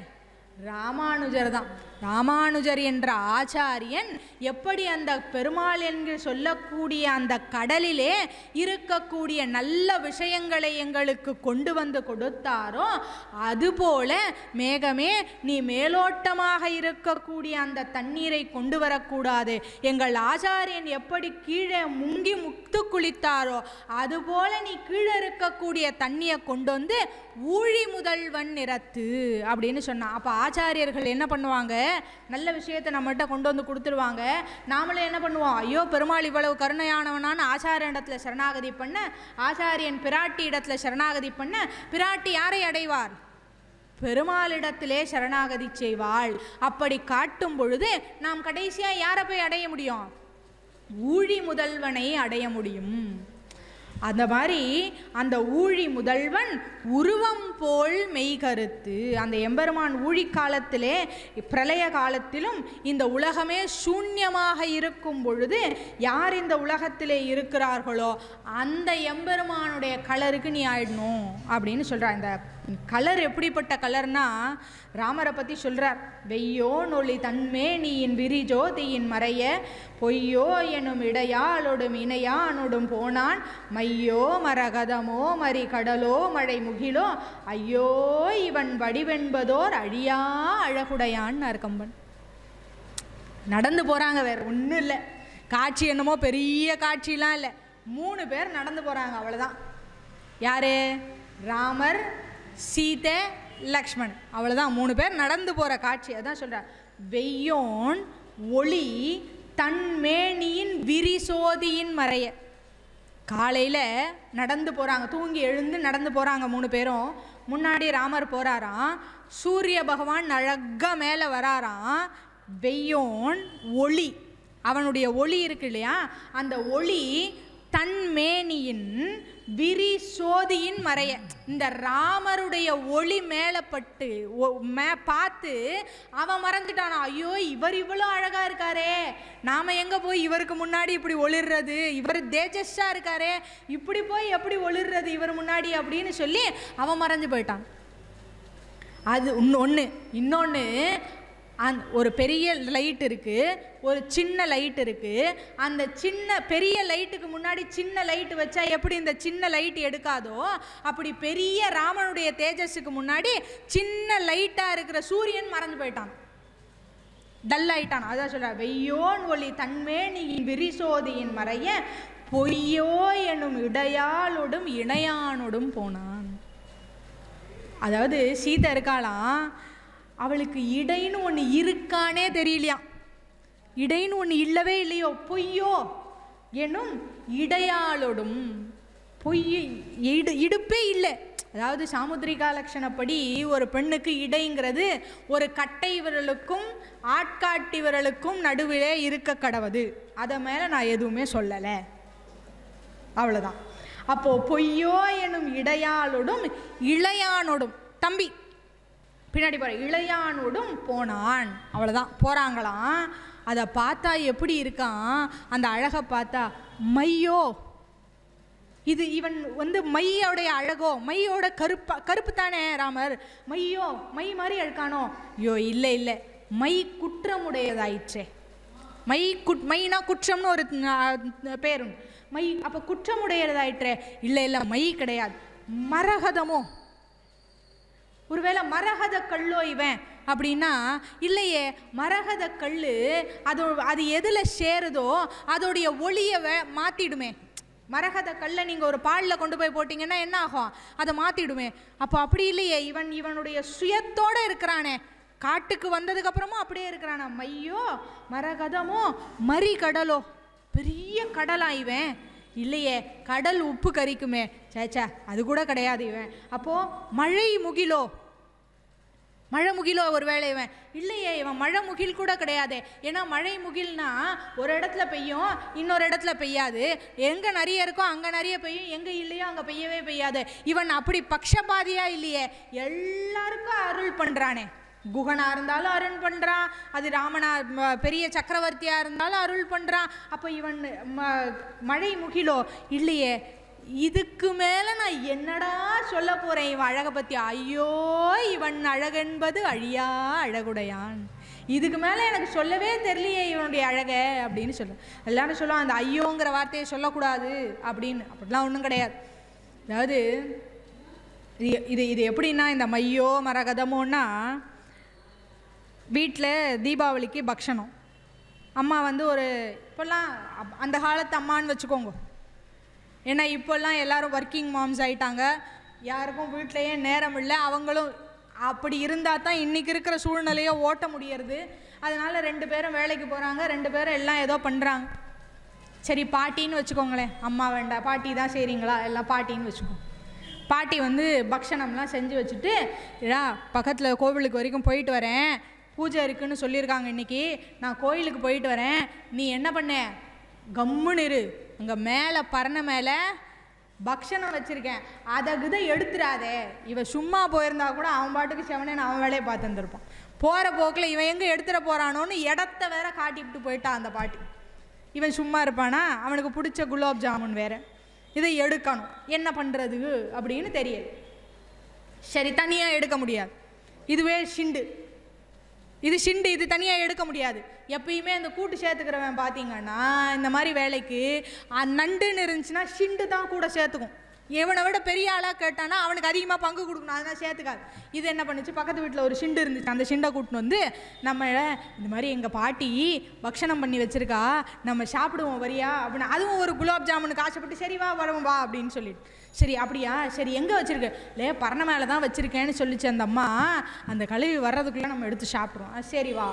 ராமானுஜர் தான். ராமானுஜர் என்ற ஆச்சாரியன் எப்படி அந்த பெருமாள் என்று சொல்லக்கூடிய அந்த கடலிலே இருக்கக்கூடிய நல்ல விஷயங்களை எங்களுக்கு கொண்டு வந்து கொடுத்தாரோ, அதுபோல மேகமே நீ மேலோட்டமாக இருக்கக்கூடிய அந்த தண்ணீரை கொண்டு வரக்கூடாது. எங்கள் ஆச்சாரியன் எப்படி கீழே முங்கி முத்து குளித்தாரோ அதுபோல நீ கீழே இருக்கக்கூடிய தண்ணியை கொண்டு வந்து ஊழி முதல்வன் நிறத்து அப்படின்னு சொன்னான். அப்போ ஆச்சாரியர்கள் என்ன பண்ணுவாங்க, நல்ல விஷயத்தை நம்மகிட்ட கொண்டு வந்து கொடுத்துருவாங்க. நாமளே என்ன பண்ணுவோம், ஐயோ பெருமாள் இவ்வளவு கருணையானவனான ஆச்சாரிய இடத்துல சரணாகதி பண்ண, ஆச்சாரியன் பிராட்டி இடத்துல சரணாகதி பண்ண, பிராட்டி யாரை அடைவார்? பெருமாளிடத்திலே சரணாகதி செய்வாள். அப்படி காட்டும் பொழுது நாம் கடைசியாக யாரை போய் அடைய முடியும்? ஊழி முதல்வனை அடைய முடியும். அந்த மாதிரி அந்த ஊழி முதல்வன் உருவம் போல் மெய்கருத்து. அந்த எம்பெருமான் ஊழி காலத்திலே பிரளய காலத்திலும் இந்த உலகமே சூன்யமாக இருக்கும் பொழுது யார் இந்த உலகத்திலே இருக்கிறார்களோ அந்த எம்பெருமானுடைய கலருக்கு நீ ஆயிடணும் அப்படின்னு சொல்கிறார். இந்த கலர் எப்படிப்பட்ட கலர்னா ராமரை பற்றி சொல்கிறார். வெய்யோ நொழி தன்மேனியின் விரிஜோதியின் மறைய பொய்யோ எனும் இடையாளொடும் இணையானொடும் போனான் மையோ மரகதமோ மறி கடலோ மழை முகிலோ ஐயோ இவன் வடிவென்பதோர் அழியா அழகுடையான் கம்பன். நடந்து போகிறாங்க, வேறு ஒன்றும் இல்லை. காட்சி என்னமோ பெரிய காட்சிலாம் இல்லை, 3 பேர் நடந்து போகிறாங்க, அவ்வளோதான். யார்? ராமர், சீதை, லக்ஷ்மண், அவ்வளோதான். 3 பேர் நடந்து போகிற காட்சி. அதான் சொல்கிறார், வெய்யோன் ஒளி தன்மேனியின் விரிசோதியின் மறைய. காலையில் நடந்து போகிறாங்க, தூங்கி எழுந்து நடந்து போகிறாங்க 3 பேரும். முன்னாடி ராமர் போகிறாராம், சூரிய பகவான் அழகாக மேலே வராராம். வெய்யோன் ஒளி, அவனுடைய ஒளி இருக்கு இல்லையா, அந்த ஒளி தன்மேனியின் விரி சோதியின் மறைய. இந்த ராமருடைய ஒளி மேலே பட்டு பார்த்து அவன் மறந்துட்டானா, ஐயோ இவர் இவ்வளோ அழகாக இருக்காரே, நாம் எங்கே போய் இவருக்கு முன்னாடி இப்படி ஒளிர்றது, இவர் தேஜஸ்ஸாக இருக்காரே, இப்படி போய் எப்படி ஒளிர்றது இவர் முன்னாடி அப்படின்னு சொல்லி அவன் மறைஞ்சு போயிட்டான். அது ஒன்று. இன்னொன்று, ஒரு பெரிய லைட் இருக்குது, ஒரு சின்ன லைட் இருக்குது. அந்த பெரிய லைட்டுக்கு முன்னாடி சின்ன லைட் வச்சா எப்படி இந்த சின்ன லைட் எடுக்காதோ அப்படி பெரிய ராமனுடைய தேஜஸுக்கு முன்னாடி சின்ன லைட்டாக இருக்கிற சூரியன் மறைஞ்சு போயிட்டான், டல் ஆயிட்டான். அதான் சொல்ற, வெய்யோன் ஒளி தன்மேனியின் விரிசோதியின் மறைய பொய்யோ எனும் இடையாளோடும் இணையானோடும் போனான். அதாவது சீதை இருக்காளாம், அவளுக்கு இடைன்னு ஒன்று இருக்கானே தெரியலையாம். இடைன்னு ஒன்று இல்லவே இல்லையோ, பொய்யோ எனும் இடையாளோடும். பொய் இடுப்பே இல்லை, அதாவது சாமுத்திரிகா லட்சணப்படி ஒரு பெண்ணுக்கு இடைங்கிறது ஒரு கட்டை விரலுக்கும் ஆட்காட்டி விரலுக்கும் நடுவிலே இருக்க கடவுது. அதை மேலே நான் எதுவுமே சொல்லலை, அவ்வளோதான். அப்போது பொய்யோ எனும் இடையாளோடும் இளையானோடும், தம்பி பின்னாடி போகிற இளையானோடும் போனான், அவ்வளோதான். போகிறாங்களாம். அதை பார்த்தா எப்படி இருக்கான், அந்த அழகை பார்த்தா மையோ, இது இவன் மையோடைய அழகோ, மையோட கருப்பு தானே ராமர், மையோ மை மாதிரி இருக்கானோ. ஐயோ இல்லை இல்லை, மை குற்றமுடையதாயிற்றே. மைனா குற்றம்னு ஒரு பேரு, மை அப்போ குற்றமுடையதாயிற்றே. இல்லை இல்லை, மை கிடையாது, மரகதமோ, ஒருவேளை மரகத கல்லோ இவன் அப்படின்னா. இல்லையே, மரகத கல் அது எதில் சேருதோ அதோடைய ஒளியை மாற்றிடுமே. மரகத கல்லை நீங்கள் ஒரு பாலில் கொண்டு போய் போட்டிங்கன்னா என்ன ஆகும், அதை மாற்றிடுமே. அப்போ அப்படி இல்லையே, இவனுடைய சுயத்தோடு இருக்கிறானே, காட்டுக்கு வந்ததுக்கப்புறமும் அப்படியே இருக்கிறானா. மையோ மரகதமோ மறி கடலோ, பெரிய கடலா இவன். இல்லையே, கடல் உப்பு கரிக்குமே, சேச்சா அது கூட கிடையாது இவன். அப்போது மழை முகிலோ, மழை முகிலோ ஒரு வேளை இவன். இல்லையே, இவன் மழை முகில் கூட கிடையாது. ஏன்னா மழை முகில்னா ஒரு இடத்துல பெய்யும், இன்னொரு இடத்துல பெய்யாது. எங்கே நிறைய இருக்கோ அங்கே நிறைய பெய்யும், எங்கே இல்லையோ அங்கே பெய்யவே பெய்யாது. இவன் அப்படி பக்ஷபாதியா இல்லையே, எல்லாருக்கும் அருள் பண்ணுறானே. குகனாக இருந்தாலும் அருள் பண்ணுறான், அது ராமனா பெரிய சக்கரவர்த்தியாக இருந்தாலும் அருள் பண்ணுறான். அப்போ இவன் மழை முகிலோ இல்லையே. இதுக்கு மேலே நான் என்னடா சொல்ல போகிறேன் இவன் அழகை பற்றி. ஐயோ, இவன் அழகென்பது அழியா அழகுடையான். இதுக்கு மேலே எனக்கு சொல்லவே தெரியலையே இவனுடைய அழகை அப்படின்னு சொல்லுவேன். எல்லாரும் சொல்லுவான் அந்த ஐயோங்கிற வார்த்தையை சொல்லக்கூடாது அப்படின்னு. அப்படிலாம் ஒன்றும் கிடையாது. அதாவது இது எப்படின்னா, இந்த மையோ மரகதமோன்னா, வீட்டில் தீபாவளிக்கு பக்ஷணம். அம்மா ஒரு இப்போல்லாம் அந்த காலத்து அம்மான்னு வச்சுக்கோங்க. ஏன்னா இப்போல்லாம் எல்லோரும் ஒர்க்கிங் மாம்ஸ் ஆகிட்டாங்க, யாருக்கும் வீட்டிலையே நேரம் இல்லை. அவங்களும் அப்படி இருந்தால் தான் இன்றைக்கி இருக்கிற சூழ்நிலையை ஓட்ட முடியறது. அதனால் 2 பேரும் வேலைக்கு போகிறாங்க, 2 பேரும் எல்லாம் ஏதோ பண்ணுறாங்க. சரி பாட்டின்னு வச்சுக்கோங்களேன், அம்மா வேண்டாம், பாட்டி தான் செய்கிறீங்களா, எல்லாம் பாட்டின்னு வச்சுக்கோங்க. பாட்டி பக்ஷணம்லாம் செஞ்சு வச்சுட்டு, ஏடா பக்கத்தில் கோவிலுக்கு வரைக்கும் போயிட்டு வரேன், பூஜை இருக்குதுன்னு சொல்லியிருக்காங்க இன்றைக்கி, நான் கோயிலுக்கு போயிட்டு வரேன், நீ என்ன பண்ண, கம்முன்னு இரு, அங்கே மேலே பரணை மேலே பக்ஷணம் வச்சுருக்கேன், அதை எடுத்துடாதே. இவன் சும்மா போயிருந்தா கூட அவன் பாட்டுக்கு செவனேன்னு அவன் வேலையை பார்த்துருந்துருப்பான். போகிற போக்கில் இவன் எங்கே எடுத்துகிட்டு போகிறானோன்னு இடத்த வேற காட்டிவிட்டு போயிட்டான் அந்த பாட்டி. இவன் சும்மா இருப்பானா, அவனுக்கு பிடிச்ச குலாப் ஜாமுன் வேறு, இதை எடுக்கணும், என்ன பண்ணுறது அப்படின்னு தெரியல. சரி தனியாக எடுக்க முடியாது, இதுவே ஷிண்டு, இது தனியாக எடுக்க முடியாது. எப்பயுமே அந்த கூட்டு சேர்த்துக்கிறவன் பார்த்தீங்கன்னா இந்த மாதிரி வேலைக்கு நண்டுன்னு இருந்துச்சுன்னா ஷிண்டு தான் கூட சேர்த்துக்கும். இவனை விட பெரிய ஆளாக கேட்டானா அவனுக்கு அதிகமாக பங்கு கொடுக்கணும், அதனால் சேர்த்துக்காது. இது என்ன பண்ணுச்சு, பக்கத்து வீட்டில் ஒரு ஷிண்டு இருந்துச்சு, அந்த ஷிண்டை கூட்டின்னு நம்ம இந்த மாதிரி எங்கள் பாட்டி பக்ஷணம் பண்ணி வச்சுருக்கா, நம்ம சாப்பிடுவோம் வரியா அப்படின்னு. அதுவும் ஒரு குலாப் ஜாமுனுக்கு ஆசைப்பட்டு சரி வா வரவும் வா அப்படின்னு சொல்லிட்டு. சரி அப்படியா, சரி எங்கே வச்சுருக்க, இல்லை பரணை மேலே தான் வச்சுருக்கேன்னு சொல்லிச்சு அந்த அம்மா. அந்த கழுவி வர்றதுக்குள்ளே நம்ம எடுத்து சாப்பிட்ருவோம். சரி வா,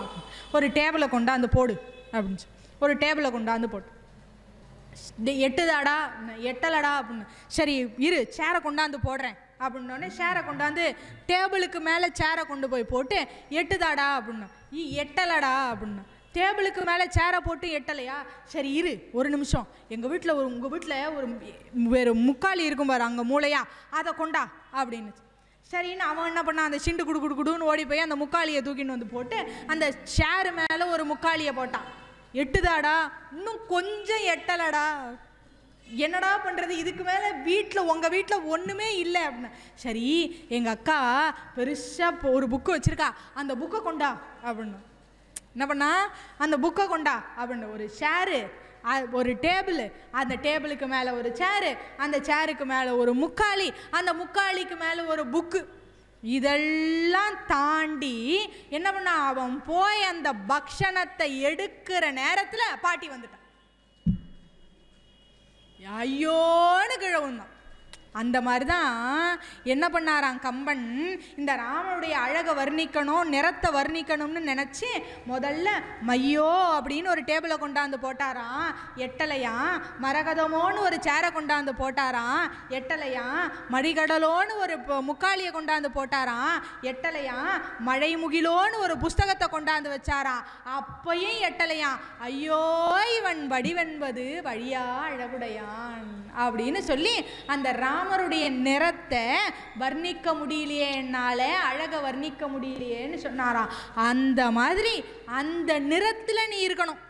ஒரு டேபிளை கொண்டாந்து போடு அப்படின்னு ஒரு டேபிளை கொண்டாந்து போட்டு, எட்டுதாடா எட்டலடா அப்படின்னு. சரி இரு, சேரை கொண்டாந்து போடுறேன் அப்படின்னோடனே சேரை கொண்டாந்து டேபிளுக்கு மேலே சேரை கொண்டு போய் போட்டு எட்டுதாடா அப்படின்னா, எட்டலடா அப்படின்னா. டேபிளுக்கு மேலே சேரை போட்டு எட்டலையா, சரி இரு ஒரு நிமிஷம், எங்கள் வீட்டில் உங்கள் வீட்டில் ஒரு வேறு முக்காளி இருக்கும் பாரு அங்கே மூளையா, அதை கொண்டா அப்படின்னு. சரின்னு அவன் என்ன பண்ணான், அந்த சிண்டு குடுன்னு ஓடி போய் அந்த முக்காளியை தூக்கின்னு போட்டு அந்த சேரு மேலே ஒரு முக்காளியை போட்டான். எட்டுதாடா, இன்னும் கொஞ்சம் எட்டலடா, என்னடா பண்ணுறது, இதுக்கு மேலே வீட்டில் உங்கள் வீட்டில் ஒன்றுமே இல்லை அப்படின்னா. சரி எங்கள் அக்கா பெருசாக ஒரு புக்கு வச்சுருக்கா, அந்த புக்கை கொண்டா அப்படின்னு. என்ன பண்ணா, அந்த புக்கை கொண்டா அப்படின்னு. ஒரு சேரு, ஒரு டேபிள், அந்த டேபிளுக்கு மேலே ஒரு சேரு, அந்த சேருக்கு மேலே ஒரு முக்காளி, அந்த முக்காளிக்கு மேலே ஒரு புக்கு. இதெல்லாம் தாண்டி என்ன பண்ணா, அவன் போய் அந்த பக்ஷணத்தை எடுக்கிற நேரத்தில் பாட்டி வந்துட்டான். ஐயோன்னு கிழவுந்தான். அந்த மாதிரி தான் என்ன பண்ணாராம் கம்பன், இந்த ராமனுடைய அழகை வர்ணிக்கணும், நிறத்தை வர்ணிக்கணும்னு நினச்சி முதல்ல மையோ அப்படின்னு ஒரு டேபிளை கொண்டாந்து போட்டாராம், எட்டலையாம். மரகதமோன்னு ஒரு சேரை கொண்டாந்து போட்டாராம், எட்டலையாம். மடிகடலோன்னு ஒரு முக்காலியை கொண்டாந்து போட்டாராம், எட்டலையாம். மழை முகிலோன்னு ஒரு புஸ்தகத்தை கொண்டாந்து வச்சாராம், அப்பையும் எட்டலையாம். ஐயோ இவன் வடிவென்பது வழியா அழகுடையான் அப்படின்னு சொல்லி அந்த ராமருடைய நிறத்தை வர்ணிக்க முடியலையே, என்னால அழகை வர்ணிக்க முடியலையேன்னு சொன்னாராம். அந்த மாதிரி அந்த நிறத்தில் நீ இருக்கணும்.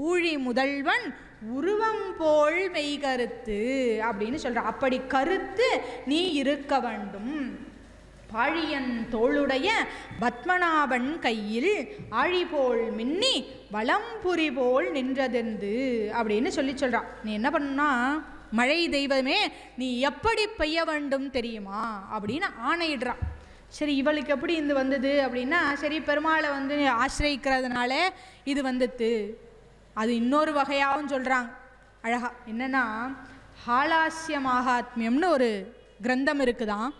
ஊழி முதல்வன் உருவம் போல் மெய்கருத்து அப்படின்னு சொல்ற. அப்படி கருத்து நீ இருக்க வேண்டும். பாழியன் தோளுடைய பத்மநாபன் கையில் ஆழி போல் மின்னி வலம்புரி போல் நின்றதெந்து அப்படின்னு சொல்றான். நீ என்ன பண்ணா, மழை தெய்வமே நீ எப்படி பெய்ய வேண்டும் தெரியுமா அப்படின்னு ஆணையிடுறான். சரி, இவளுக்கு எப்படி இது வந்தது அப்படின்னா, சரி பெருமாளை வந்து ஆசிரியிக்கிறதுனால இது வந்துட்டு. அது இன்னொரு வகையாகவும் சொல்கிறாங்க அழகா. என்னென்னா, ஹாலாஸ்ய மகாத்மியம்னு ஒரு கிரந்தம் இருக்குதான்.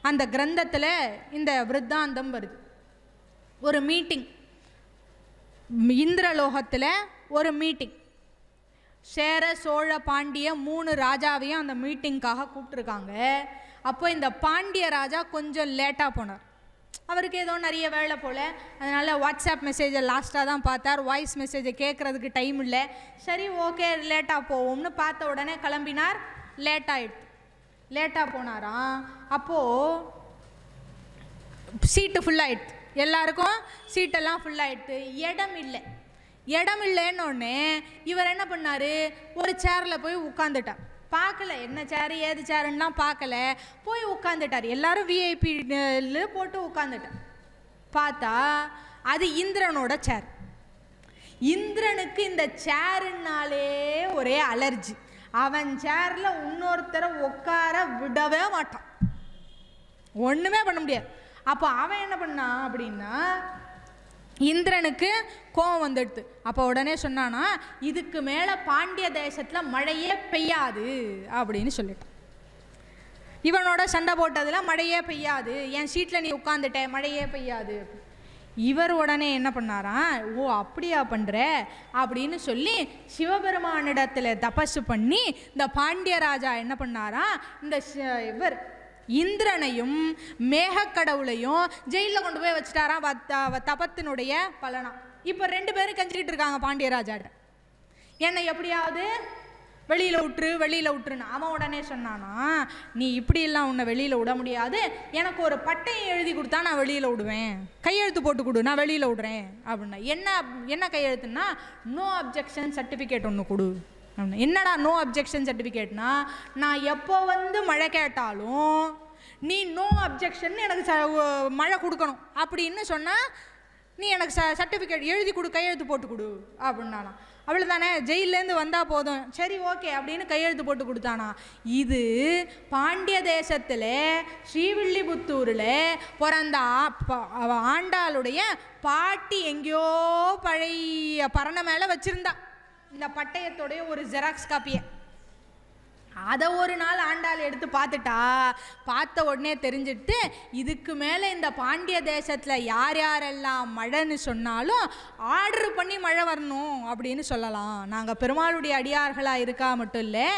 அந்த கிரந்தத்தில் இந்த விருத்தாந்தம் வருது. ஒரு மீட்டிங், இந்திரலோகத்தில் ஒரு மீட்டிங். சேர சோழ பாண்டிய 3 ராஜாவையும் அந்த மீட்டிங்காக கூப்பிட்டுருக்காங்க. அப்போ இந்த பாண்டிய ராஜா கொஞ்சம் லேட்டாக போனார். அவருக்கு ஏதோ நிறைய வேலை போல், அதனால் வாட்ஸ்அப் மெசேஜை லாஸ்ட்டாக தான் பார்த்தார். வாய்ஸ் மெசேஜை கேட்குறதுக்கு டைம் இல்லை. சரி ஓகே லேட்டாக போவோம்னு பார்த்த உடனே கிளம்பினார். லேட்டாக போனாராம். அப்போது சீட்டு ஃபுல்லாகிடுது, எல்லாருக்கும் சீட்டெல்லாம் ஃபுல்லாகிடுது. இடம் இல்லைன்னொடனே இவர் என்ன பண்ணார், ஒரு சேரில் போய் உட்காந்துட்டார். பார்க்கல என்ன சேரு ஏது சேருன்னெலாம் பார்க்கல, போய் உட்காந்துட்டார். எல்லாரும் விஐபியில் போட்டு உட்காந்துட்டார். பார்த்தா அது இந்திரனோட சேர். இந்திரனுக்கு இந்த சேருன்னாலே ஒரே அலர்ஜி. அவன் சேரில் இன்னொருத்தரை உட்கார விடவே மாட்டான், ஒன்றுமே பண்ண முடியாது. அப்போ அவன் என்ன பண்ணான் அப்படின்னா, இந்திரனுக்கு கோபம் வந்துடுது. அப்போ உடனே சொன்னானா, இதுக்கு மேலே பாண்டிய தேசத்தில் மழையே பெய்யாது அப்படின்னு சொல்லிட்டான். இவனோட சண்டை போட்டதில் மழையே பெய்யாது, என் சீட்டில் நீ உட்காந்துட்ட மழையே பெய்யாது. இவர் உடனே என்ன பண்ணாராம், ஓ அப்படியா பண்ணுற அப்படின்னு சொல்லி சிவபெருமானிடத்தில் தபசு பண்ணி இந்த பாண்டிய ராஜா என்ன பண்ணாராம், இந்த இவர் இந்திரனையும் மேகக்கடவுளையும் ஜெயிலில் கொண்டு போய் வச்சுட்டாராம் தபத்தினுடைய பலனா. இப்போ 2 பேரும் கஞ்சிக்கிட்டு இருக்காங்க பாண்டியராஜாட்ட, என்னை எப்படியாவது வெளியில் விட்டுருன்னு. அவன் உடனே சொன்னானா, நீ இப்படியெல்லாம் உன்னை வெளியில் விட முடியாது, எனக்கு ஒரு பட்டையை எழுதி கொடுத்தா நான் வெளியில் விடுவேன், கையெழுத்து போட்டு கொடு நான் வெளியில் விடுறேன் அப்படின்னா. என்ன கையெழுத்துன்னா, நோ அப்ஜெக்ஷன் சர்டிஃபிகேட் ஒன்று கொடு. என்னடா நோ அப்ஜெக்ஷன் சர்டிஃபிகேட்னா, நான் எப்போ வந்து மழை கேட்டாலும் நீ நோ அப்ஜெக்ஷன் எனக்கு மழை கொடுக்கணும் அப்படின்னு சொன்னால் நீ எனக்கு சர்டிஃபிகேட் எழுதி கொடு, கையெழுத்து போட்டு கொடு அப்படின்னானா. அவ்வளோதானே, ஜெயிலேருந்து வந்தால் போதும், சரி ஓகே அப்படின்னு கையெழுத்து போட்டு கொடுத்தானா. இது பாண்டிய தேசத்தில் ஸ்ரீவில்லிபுத்தூரில் பிறந்த ஆண்டாளுடைய பாட்டி எங்கேயோ பழைய பரணை மேலே வச்சுருந்தா இந்த பட்டயத்தோடைய ஒரு ஜெராக்ஸ் காப்பியை. அதை ஒரு நாள் ஆண்டாள் எடுத்து பார்த்த உடனே தெரிஞ்சுட்டு, இதுக்கு மேலே இந்த பாண்டிய தேசத்தில் யாரெல்லாம் மழைன்னு சொன்னாலும் ஆர்டர் பண்ணி மழை வரணும் அப்படின்னு சொல்லலாம். நாங்கள் பெருமாளுடைய அடியார்களாக இருக்கா மட்டும் இல்லை,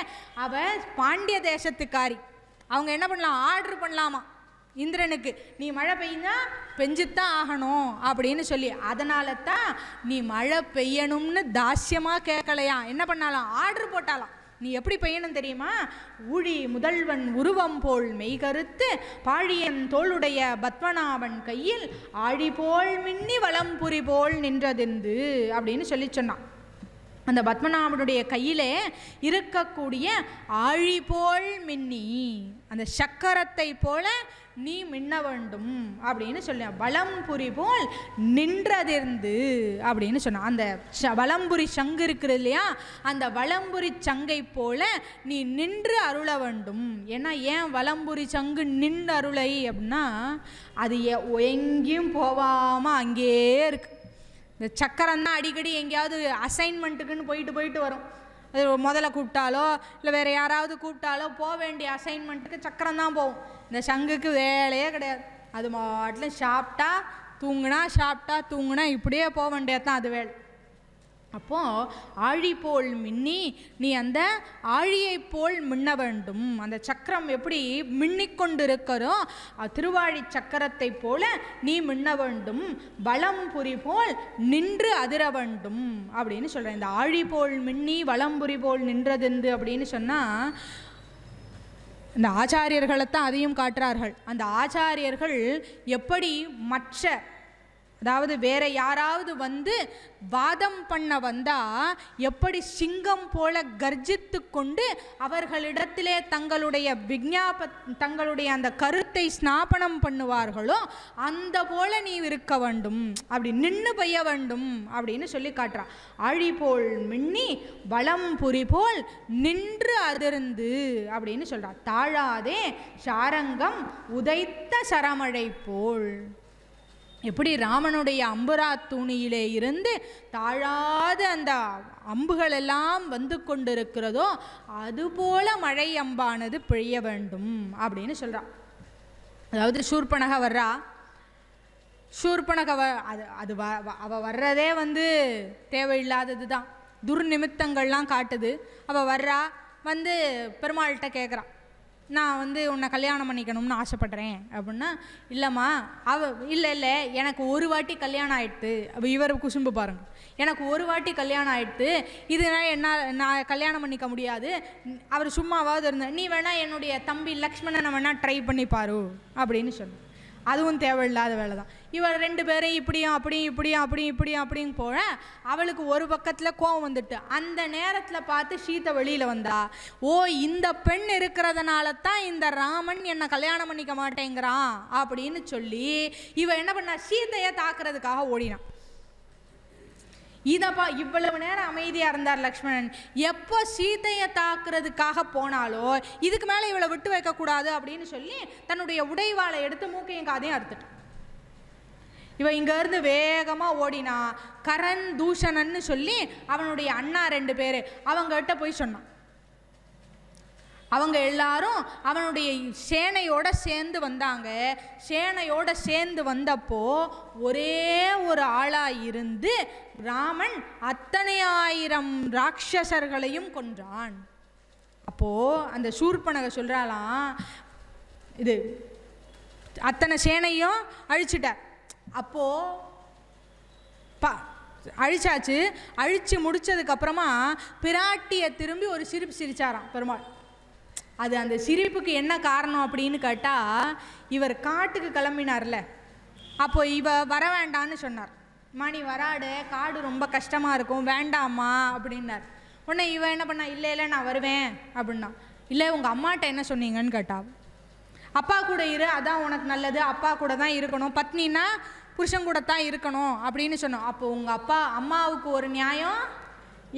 அவள் பாண்டிய தேசத்துக்காரி. அவங்க என்ன பண்ணலாம், ஆர்டர் பண்ணலாமா இந்திரனுக்கு, நீ மழை பெய்ஞ்சா பெஞ்சுத்தான் ஆகணும் அப்படின்னு சொல்லி. அதனால தான் நீ மழை பெய்யணும்னு தாஸ்யமாக கேட்கலையா, என்ன பண்ணாலாம், ஆர்டர் போட்டாலாம். நீ எப்படி பெய்யணும் தெரியுமா, ஊழி முதல்வன் உருவம் போல் மெய்கருத்து பாழியன் தோளுடைய பத்மநாபன் கையில் ஆழி போல் மின்னி வலம்புரி போல் நின்றதெந்து அப்படின்னு சொல்லி சொன்னான். அந்த பத்மநாபனுடைய கையிலே இருக்கக்கூடிய ஆழி போல் மின்னி, அந்த சக்கரத்தை போல நீ மின்ன வேண்டும் அப்படின்னு சொல்ல. வலம்புரி போல் நின்றதிருந்து அப்படின்னு சொன்னான். அந்த வலம்புரி சங்கு இருக்கிறது இல்லையா, அந்த வலம்புரி சங்கை போல நீ நின்று அருள வேண்டும். ஏன்னா ஏன் வலம்புரி சங்கு நின்று அருளை அப்படின்னா, அது எங்கேயும் போகாமல் அங்கேயே இருக்கு. இந்த சக்கரம் தான் அடிக்கடி எங்கேயாவது அசைன்மெண்ட்டுக்குன்னு போயிட்டு வரும். அது முதல்ல கூப்பிட்டாலோ இல்லை வேறு யாராவது கூப்பிட்டாலோ போக வேண்டிய அசைன்மெண்ட்டுக்கு சக்கரம் தான் போகும். இந்த சங்குக்கு வேலையே கிடையாது. அது மாட்டில் சாப்பிட்டா தூங்குனா இப்படியே போக வேண்டியது தான் அது வேலை. அப்போது ஆழி போல் மின்னி நீ அந்த ஆழியை போல் மின்ன வேண்டும். அந்த சக்கரம் எப்படி மின்னிக்கொண்டு இருக்கிறோ திருவாழி சக்கரத்தை போல நீ மின்ன வேண்டும். வலம்புரி போல் நின்று அதிர வேண்டும் அப்படின்னு சொல்கிறேன். இந்த ஆழி போல் மின்னி வலம்புரி போல் நின்றதெந்து அப்படின்னு சொன்னால் இந்த ஆச்சாரியர்களைத்தான் அதையும் காட்டுறார்கள். அந்த ஆச்சாரியர்கள் எப்படி மற்ற அதாவது வேற யாராவது வந்து வாதம் பண்ண வந்தா எப்படி சிங்கம் போல கர்ஜித்து கொண்டு அவர்களிடத்திலே தங்களுடைய அந்த கருத்தை ஸ்நாபனம் பண்ணுவார்களோ அந்த போல நீ இருக்க வேண்டும், அப்படி நின்று பெய்ய வேண்டும் அப்படின்னு சொல்லி காட்டுறா. ஆழி போல் மின்னி வலம்புரி போல் நின்று அதிர்ந்து அப்படின்னு சொல்றா. தாழாதே சாரங்கம் உதைத்த சரமழை போல். எப்படி ராமனுடைய அம்புரா தூணியிலே இருந்து தாழாத அந்த அம்புகள் எல்லாம் வந்து கொண்டிருக்கிறதோ அதுபோல மழை அம்பானது பிழிய வேண்டும் அப்படின்னு சொல்றா. அதாவது சூர்பனக வர்றா. சூர்பனக அவ வர்றதே வந்து தேவையில்லாதது தான், துர்நிமித்தங்கள்லாம் காட்டுது. அவள் வர்றா, வந்து பெருமாள்கிட்ட கேட்குறா, நான் வந்து உன்னை கல்யாணம் பண்ணிக்கணும்னு ஆசைப்பட்றேன் அப்படின்னா, இல்லைம்மா இல்லை எனக்கு ஒரு வாட்டி கல்யாணம் ஆயிடுத்து. அப்போ இவர் குசும்பு பாருங்க, எனக்கு ஒரு வாட்டி கல்யாணம் ஆயிடுத்து, இதனால் நான் கல்யாணம் பண்ணிக்க முடியாது. அவர் சும்மாவாவது இருந்தேன், நீ வேணா என்னுடைய தம்பி லக்ஷ்மணனை வேணா ட்ரை பண்ணி பாரு அப்படின்னு சொன்னேன். அதுவும் தேவையில்லாத வேலை தான். இவர் ரெண்டு பேரும் இப்படியும் போல அவளுக்கு ஒரு பக்கத்தில் கோவம் வந்துட்டு அந்த நேரத்தில் பார்த்து சீதை வெளியில் வந்தா. ஓ, இந்த பெண் இருக்கிறதுனால தான் இந்த ராமன் என்னை கல்யாணம் பண்ணிக்க மாட்டேங்கிறான் அப்படின்னு சொல்லி இவ என்ன பண்ணா, சீதையை தாக்குறதுக்காக ஓடினான். இவ்வளவு நேரம் அமைதியாக இருந்தார் லக்ஷ்மணன். எப்போ சீதையை தாக்குறதுக்காக போனாலோ இதுக்கு மேலே இவளை விட்டு வைக்கக்கூடாது அப்படின்னு சொல்லி தன்னுடைய உடைவாளை எடுத்து மூக்கையும் காதையும் அறுத்துட்டான். இவன் இங்கேருந்து வேகமாக ஓடினா. கரண் தூஷணன்னு சொல்லி அவனுடைய அண்ணா 2 பேர் அவங்ககிட்ட போய் சொன்னான். அவங்க எல்லாரும் அவனுடைய சேனையோட சேர்ந்து வந்தாங்க. சேனையோட சேர்ந்து வந்தப்போ ஒரே ஒரு ஆளாக இருந்து ராமன் அத்தனை 1000 ராட்சசர்களையும் கொன்றான். அப்போது அந்த சூர்பனக சொல்கிறாளாம், இது அத்தனை சேனையும் அழிச்சிட்டார். அப்போது அழிச்சாச்சு. அழித்து முடித்ததுக்கப்புறமா பிராட்டியை திரும்பி ஒரு சிரிப்பு சிரிச்சாராம் பெருமாள். அது அந்த சிரிப்புக்கு என்ன காரணம் அப்படின்னு கேட்டால், இவர் காட்டுக்கு கிளம்பினார்ல, அப்போ இவ வர வேண்டான்னு சொன்னார். மணி வராடு, காடு ரொம்ப கஷ்டமாக இருக்கும், வேண்டாமா அப்படின்னார். உடனே இவன் என்ன பண்ணா, இல்லை நான் வருவேன் அப்படின்னா. இல்லை உங்கள் அம்மாட்ட என்ன சொன்னீங்கன்னு கேட்டா. அப்பா கூட இரு, அதான் உனக்கு நல்லது, அப்பா கூட தான் இருக்கணும், பத்னின்னா புருஷன் கூட தான் இருக்கணும் அப்படின்னு சொன்னோம். அப்போ உங்கள் அம்மாவுக்கு ஒரு நியாயம்,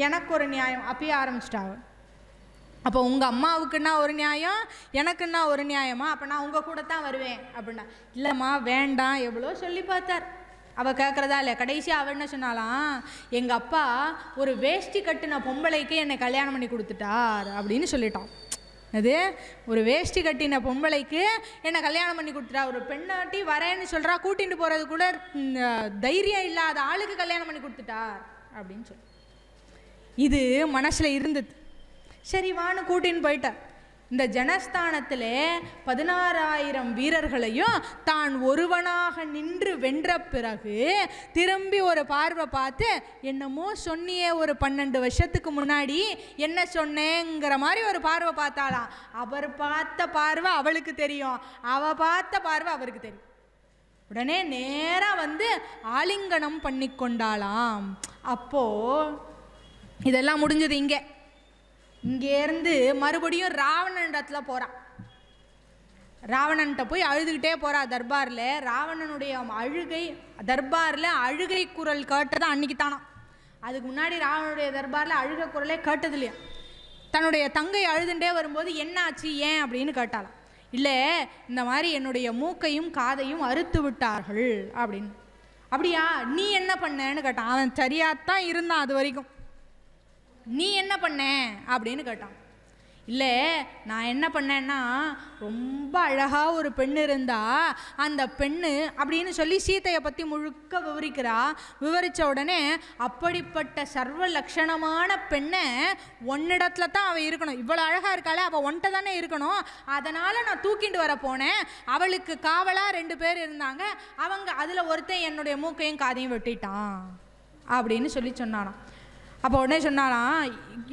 எனக்கு ஒரு நியாயம் அப்பயே ஆரம்பிச்சிட்டாங்க. அப்போ உங்கள் அம்மாவுக்குன்னா ஒரு நியாயம், எனக்குன்னா ஒரு நியாயமா, அப்போ நான் உங்கள் கூட தான் வருவேன் அப்படின்னா. இல்லைம்மா வேண்டாம், எவ்வளோ சொல்லி பார்த்தார், அவள் கேட்குறதா இல்லை. கடைசி அவள் என்ன சொன்னாலாம், எங்கள் அப்பா ஒரு வேஷ்டி கட்டின பொம்பளைக்கு என்னை கல்யாணம் பண்ணி கொடுத்துட்டார் அப்படின்னு சொல்லிட்டான். அது ஒரு வேஷ்டி கட்டின பொம்பளைக்கு என்னை கல்யாணம் பண்ணி கொடுத்துட்டா. ஒரு பெண்ணாட்டி வரேன்னு சொல்கிறா, கூட்டிகிட்டு போகிறது கூட தைரியம் இல்லாத ஆளுக்கு கல்யாணம் பண்ணி கொடுத்துட்டார் அப்படின்னு சொல்லி இது மனசில் இருந்தது. சரி வான்னு கூட்டின்னு போயிட்டார். இந்த ஜனஸ்தானத்தில் 16,000 வீரர்களையும் தான் ஒருவனாக நின்று வென்ற பிறகு திரும்பி ஒரு பார்வை பார்த்து, என்னமோ சொன்னியே ஒரு 12 வருஷத்துக்கு முன்னாடி என்ன சொன்னேங்கிற மாதிரி ஒரு பார்வை பார்த்தாலாம். அவர் பார்த்த பார்வை அவளுக்கு தெரியும், அவள் பார்த்த பார்வை அவருக்கு தெரியும். உடனே நேராக வந்து ஆலிங்கனம் பண்ணி கொண்டாளாம். அப்போது இதெல்லாம் முடிஞ்சது. இங்கேருந்து மறுபடியும் ராவணன் இடத்துல போகிறான். ராவணன்கிட்ட போய் அழுதுகிட்டே போகிறா தர்பாரில். ராவணனுடைய தர்பாரில் அழுகை குரல் கேட்டது அன்னைக்கு தானா. அதுக்கு முன்னாடி ராவணனுடைய தர்பாரில் அழுகை குரலே கேட்டது இல்லையா. தன்னுடைய தங்கை அழுதுண்டே வரும்போது என்ன ஆச்சு ஏன் அப்படின்னு கேட்டாலாம். இல்லை, இந்த மாதிரி என்னுடைய மூக்கையும் காதையும் அறுத்து விட்டார்கள் அப்படின்னு. அப்படியா, நீ என்ன பண்ணேன்னு கேட்டான். அவன் சரியாகத்தான் இருந்தான் அது வரைக்கும். நீ என்ன பண்ண அப்படின்னு கேட்டான். இல்லை, நான் என்ன பண்ணேன்னா, ரொம்ப அழகாக ஒரு பெண்ணு இருந்தா, அந்த பெண்ணு அப்படின்னு சொல்லி சீதையை பற்றி முழுக்க விவரிக்கிறா. விவரித்த உடனே அப்படிப்பட்ட சர்வ லட்சணமான பெண்ணை ஒன்னிடத்துல தான் அவள் இருக்கணும். இவ்வளோ அழகாக இருக்காளே, அவள் ஒன்ட்ட தானே இருக்கணும். அதனால் நான் தூக்கிட்டு வர போனேன். அவளுக்கு காவலாக 2 பேர் இருந்தாங்க. அவங்க அதில் ஒருத்தன் என்னுடைய மூக்கையும் காதையும் வெட்டிட்டான் அப்படின்னு சொல்லி சொன்னானாம். அப்போ உடனே சொன்னாலாம்,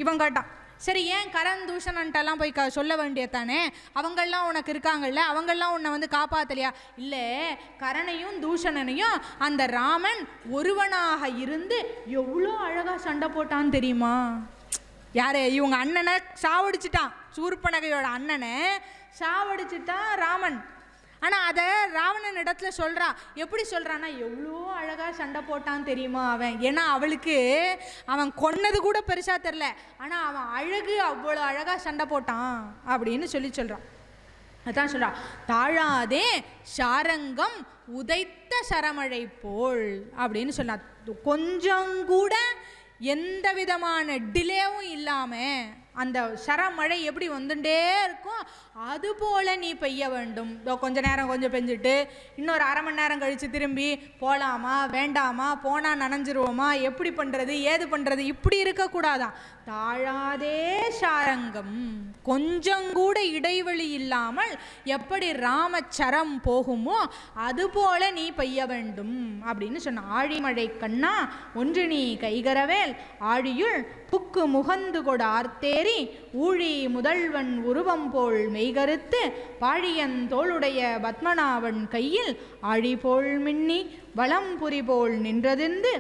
இவன் கேட்டான், சரி ஏன் கரண் தூஷணன்ட்டெல்லாம் போய் சொல்ல வேண்டியதானே, அவங்கெல்லாம் உனக்கு இருக்காங்கல்ல, அவங்கெல்லாம் உன்னை வந்து காப்பாற்றலையா? இல்லை, கரணையும் தூஷணனையும் அந்த ராமன் ஒருவனாக இருந்து எவ்வளோ அழகாக சண்டை போட்டான்னு தெரியுமா? யார்? இவங்க அண்ணனை சாவடிச்சிட்டான், சூர்பனகையோட அண்ணனை சாவடிச்சிட்டான் ராமன். ஆனால் அதை ராவணன் இடத்துல சொல்கிறான். எப்படி சொல்கிறான்னா, எவ்வளோ அழகாக சண்டை போட்டான்னு தெரியுமா அவன். ஏன்னா அவளுக்கு அவன் கொன்னது கூட பெருசாக தெரில, ஆனால் அவன் அழகு அவ்வளோ அழகாக சண்டை போட்டான் அப்படின்னு சொல்கிறான். அதான் சொல்கிறான், தாழாதே சாரங்கம் உதைத்த சரமழை போல் அப்படின்னு சொன்னான். கொஞ்சம் கூட எந்த விதமான டிலேவும் இல்லாமல் அந்த சரமழை எப்படி வந்துட்டே இருக்கும், அதுபோல் நீ பெய்ய வேண்டும். கொஞ்ச நேரம் கொஞ்சம் பெஞ்சிட்டு இன்னொரு அரை மணி நேரம் கழித்து திரும்பி போகலாமா வேண்டாமா, போனால் நனைஞ்சிருவோமா, எப்படி பண்ணுறது ஏது பண்ணுறது, இப்படி இருக்கக்கூடாதான். தாழாதே சாரங்கம், கொஞ்சம் கூட இடைவெளி இல்லாமல் எப்படி ராமச்சரம் போகுமோ அதுபோல நீ பெய்ய வேண்டும் அப்படின்னு சொன்ன. ஆழிமழை கண்ணா ஒன்று நீ கைகரவேல் ஆழியுள் புக்கு முகந்து கொட ஆர்த்தேரி ஊழி முதல்வன் உருவம் போல் மெய்கருத்து பாழியன் தோளுடைய பத்மநாபன் கையில் ஆழி போல் மின்னி வளம்புரி போல் நின்றதிருந்து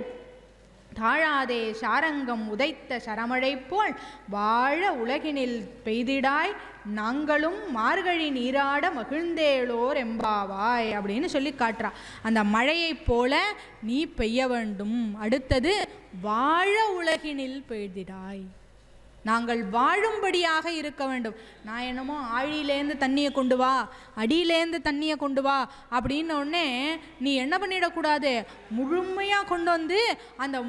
தாழாதே சாரங்கம் உதைத்த சரமழை போல் வாழ உலகினில் பெய்திடாய் நாங்களும் மார்கழி நீராட மகிழ்ந்தேளோர் எம்பாவாய் அப்படின்னு சொல்லி காட்டுறா. அந்த மழையை போல நீ பெய்ய வேண்டும். அடுத்தது வாழ உலகினில் பெய்திடாய், நாங்கள் வாழும்படியாக இருக்க வேண்டும். நான் என்னமோ ஆழியிலேருந்து தண்ணியை கொண்டு வா, அடியிலேருந்து தண்ணியை கொண்டு வா அப்படின்னு உடனே நீ என்ன பண்ணிடக்கூடாது, முழுமையாக கொண்டு வந்து அந்த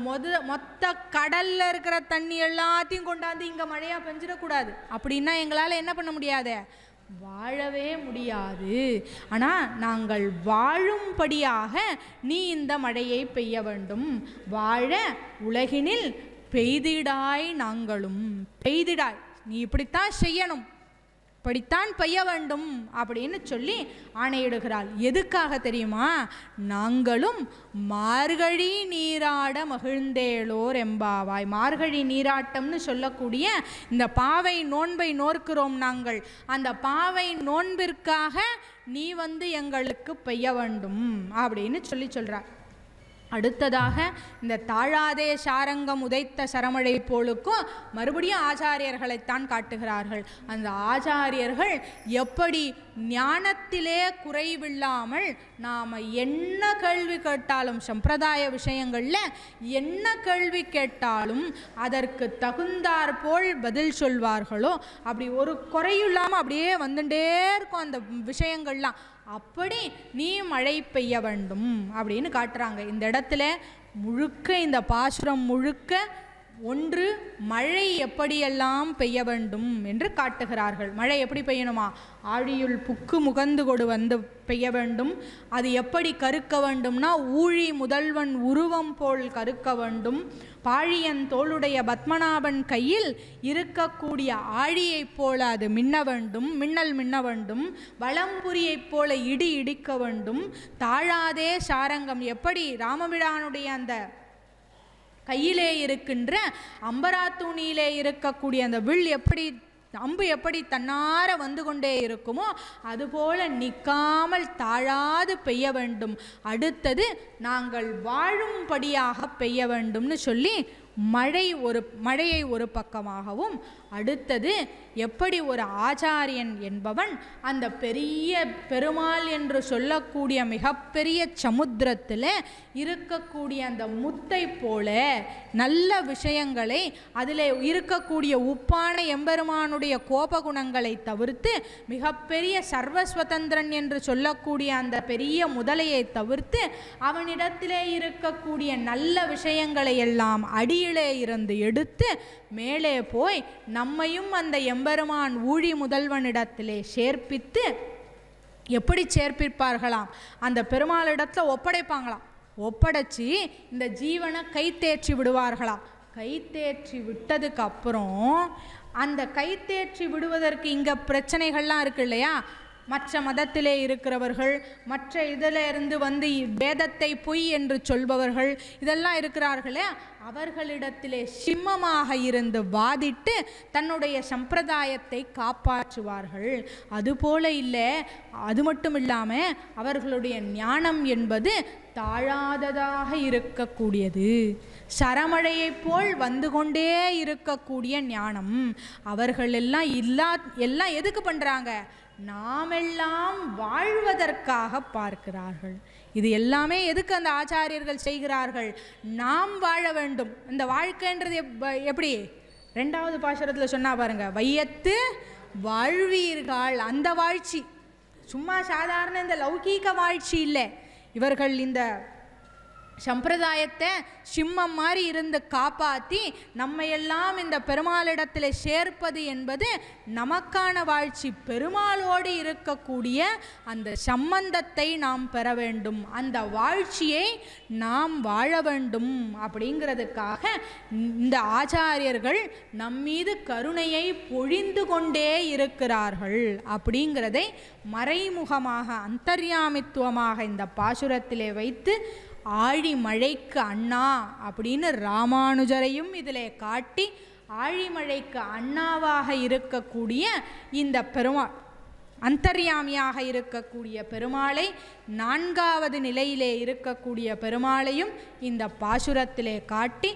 மொத்த கடலில் இருக்கிற தண்ணி எல்லாத்தையும் கொண்டாந்து இங்கே மழையாக பெஞ்சிடக்கூடாது. அப்படின்னா எங்களால் என்ன பண்ண முடியாது, வாழவே முடியாது. ஆனால் நாங்கள் வாழும்படியாக நீ இந்த மழையை பெய்ய வேண்டும். வாழ உலகினில் பெய்திடாய், நாங்களும் பெய்திடாய், நீ இப்படித்தான் செய்யணும், இப்படித்தான் பெய்ய வேண்டும் அப்படின்னு சொல்லி ஆணையிடுகிறாள். எதுக்காக தெரியுமா, நாங்களும் மார்கழி நீராட மகிழ்ந்தேளோர் எம்பாவாய். மார்கழி நீராட்டம்னு சொல்லக்கூடிய இந்த பாவை நோன்பை நோக்கிறோம் நாங்கள். அந்த பாவை நோன்பிற்காக நீ வந்து எங்களுக்கு பெய்ய வேண்டும் அப்படின்னு சொல்கிறார். அடுத்ததாக இந்த தாழாதே சாரங்கம் உதைத்த சரமழை போலுக்கும் மறுபடியும் ஆச்சாரியர்களைத்தான் காட்டுகிறார்கள். அந்த ஆச்சாரியர்கள் எப்படி ஞானத்திலே குறைவில்லாமல் நாம் என்ன கேள்வி கேட்டாலும், சம்பிரதாய விஷயங்களில் என்ன கேள்வி கேட்டாலும் அதற்கு தகுந்தாற் போல் பதில் சொல்வார்களோ, அப்படி ஒரு குறையில்லாமல் அப்படியே வந்துட்டே இருக்கும் அந்த விஷயங்கள்லாம். அப்படி நீ மழை பெய்ய வேண்டும் அப்படின்னு காட்டுறாங்க. இந்த இடத்துல முழுக்க இந்த பாசுரம் முழுக்க ஒன்று மழை எப்படியெல்லாம் பெய்ய வேண்டும் என்று காட்டுகிறார்கள். மழை எப்படி பெய்யணுமா, ஆழியுள் புக்கு முகந்து கொடு வந்து பெய்ய வேண்டும். அது எப்படி கருக்க வேண்டும்னா ஊழி முதல்வன் உருவம் போல் கருக்க வேண்டும். பாழியன் தோளுடைய பத்மநாபன் கையில் இருக்கக்கூடிய ஆழியைப் போல அது மின்ன வேண்டும், மின்னல் மின்ன வேண்டும். வளம்புரியைப் போல இடி இடிக்க வேண்டும். தாழாதே சாரங்கம், எப்படி ராமபிரானுடைய அந்த கையிலே இருக்கின்ற அம்பராத்தூணியிலே இருக்கக்கூடிய அந்த வில் எப்படி, அம்பு எப்படி தன்னார வந்து கொண்டே இருக்குமோ அதுபோல நிற்காமல் தாழாது பெய்ய வேண்டும். அடுத்தது நாங்கள் வாழும்படியாக பெய்ய வேண்டும்னு சொல்லி மழையை ஒரு பக்கமாகவும் அடுத்தது எப்படி ஒரு ஆச்சாரியன் என்பவன் அந்த பெரிய பெருமாள் என்று சொல்லக்கூடிய மிகப்பெரிய சமுத்திரத்தில் இருக்கக்கூடிய அந்த முத்தை போல நல்ல விஷயங்களை, அதில் இருக்கக்கூடிய உப்பான எம்பெருமானுடைய கோபகுணங்களை தவிர்த்து, மிகப்பெரிய சர்வஸ்வதந்திரன் என்று சொல்லக்கூடிய அந்த பெரிய முதலையை தவிர்த்து அவனிடத்திலே இருக்கக்கூடிய நல்ல விஷயங்களை எல்லாம் அடியிலே இருந்து எடுத்து மேலே போய் நம்மையும் அந்த எம்பெருமான் ஊழி முதல்வனிடத்திலே சேர்ப்பித்து, எப்படி சேர்ப்பிப்பார்களாம், அந்த பெருமாளிடத்தில் ஒப்படைப்பாங்களாம். ஒப்படைச்சி இந்த ஜீவனை கைத்தேற்றி விடுவார்களாம். கைத்தேற்றி விட்டதுக்கு அப்புறம் அந்த கைத்தேற்றி விடுவதற்கு இங்கே பிரச்சனைகள்லாம் இருக்கு இல்லையா, மற்ற மதத்திலே இருக்கிறவர்கள், மற்ற இதில் இருந்து வந்து வேதத்தை பொய் என்று சொல்பவர்கள் இதெல்லாம் இருக்கிறார்களே, அவர்களிடத்திலே சிம்மமாக இருந்து வாதிட்டு தன்னுடைய சம்பிரதாயத்தை காப்பாற்றுவார்கள். அதுபோல இல்லை, அது மட்டும் இல்லாமல் அவர்களுடைய ஞானம் என்பது தாழாததாக இருக்கக்கூடியது, சரமழையை போல் வந்து கொண்டே இருக்கக்கூடிய ஞானம். அவர்கள் எல்லாம் எதுக்கு பண்ணுறாங்க, நாமெல்லாம் வாழ்வதற்காக பார்க்கிறார்கள். இது எல்லாமே எதுக்கு அந்த ஆச்சாரியர்கள் செய்கிறார்கள், நாம் வாழ வேண்டும். இந்த வாழ்க்கைன்றது எப்படி 2வது பாசுரத்தில் சொன்னா பாருங்க, வையத்து வாழ்வீர்கள். அந்த வாழ்ச்சி சும்மா சாதாரண இந்த லௌகீக வாழ்ச்சி இல்லை. இவர்கள் இந்த சம்பிரதாயத்தை சிம்மம் மாதிரி இருந்து காப்பாற்றி நம்மையெல்லாம் இந்த பெருமாளிடத்தில் சேர்ப்பது என்பது நமக்கான வாழ்ச்சி. பெருமாளோடு இருக்கக்கூடிய அந்த சம்பந்தத்தை நாம் பெற வேண்டும், அந்த வாழ்ச்சியை நாம் வாழ வேண்டும். அப்படிங்கிறதுக்காக இந்த ஆச்சாரியர்கள் நம்மீது கருணையை பொழிந்து கொண்டே இருக்கிறார்கள். அப்படிங்கிறதை மறைமுகமாக அந்தர்யாமித்துவமாக இந்த பாசுரத்திலே வைத்து ஆழிமழைக்கு அண்ணா அப்படின்னு ராமானுஜரையும் இதிலே காட்டி, ஆழிமழைக்கு அண்ணாவாக இருக்கக்கூடிய இந்த பெருமாள், அந்தர்யாமியாக இருக்கக்கூடிய பெருமாளை, 4வது நிலையிலே இருக்கக்கூடிய பெருமாளையும் இந்த பாசுரத்திலே காட்டி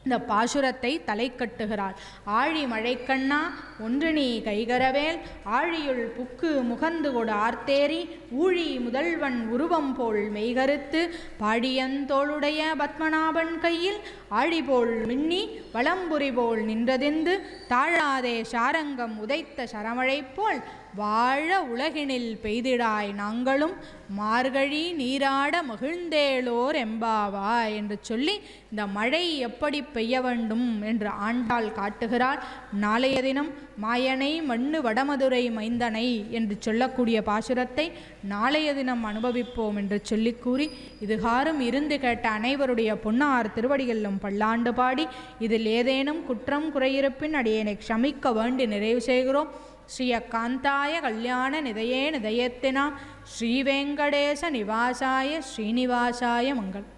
இந்த பாசுரத்தை தலை கட்டுகிறாள். ஆழி மழைக்கண்ணா ஒன்று நீ கைகரவேல், ஆழியுள் புக்கு முகந்து கொடு ஆர்த்தேரி, ஊழி முதல்வன் உருவம் போல் மெய்கருத்து, பாடியந்தோளுடைய பத்மநாபன் கையில் ஆழிபோல் மின்னி வளம்புரி போல் நின்றதிந்து, தாழாதே சாரங்கம் உதைத்த சரமழை போல் வாழ உலகினில் பெய்திடாய் நாங்களும் மார்கழி நீராட மகிழ்ந்தேளோர் எம்பாவா என்று சொல்லி இந்த மழை எப்படி பெய்ய வேண்டும் என்று ஆண்டாள் காட்டுகிறாள். நாளைய தினம் மாயனை மண்ணு வடமதுரை மைந்தனை என்று சொல்லக்கூடிய பாசுரத்தை நாளைய தினம் அனுபவிப்போம் என்று சொல்லி கூறி, இதுகாரும் இருந்து கேட்ட அனைவருடைய பொன்னார் திருவடிகளிலும் பல்லாண்டு பாடி, இதில் ஏதேனும் குற்றம் குறையிருப்பின் அடியேனை க்ஷமிக்க வேண்டி நிறைவு செய்கிறோம். ஸ்ரீயகாந்தாய கல்யாண நிதையே நிதையத்தினாம் ஸ்ரீவேங்கடேச நிவாசாய ஸ்ரீனிவாசாய மங்கள்.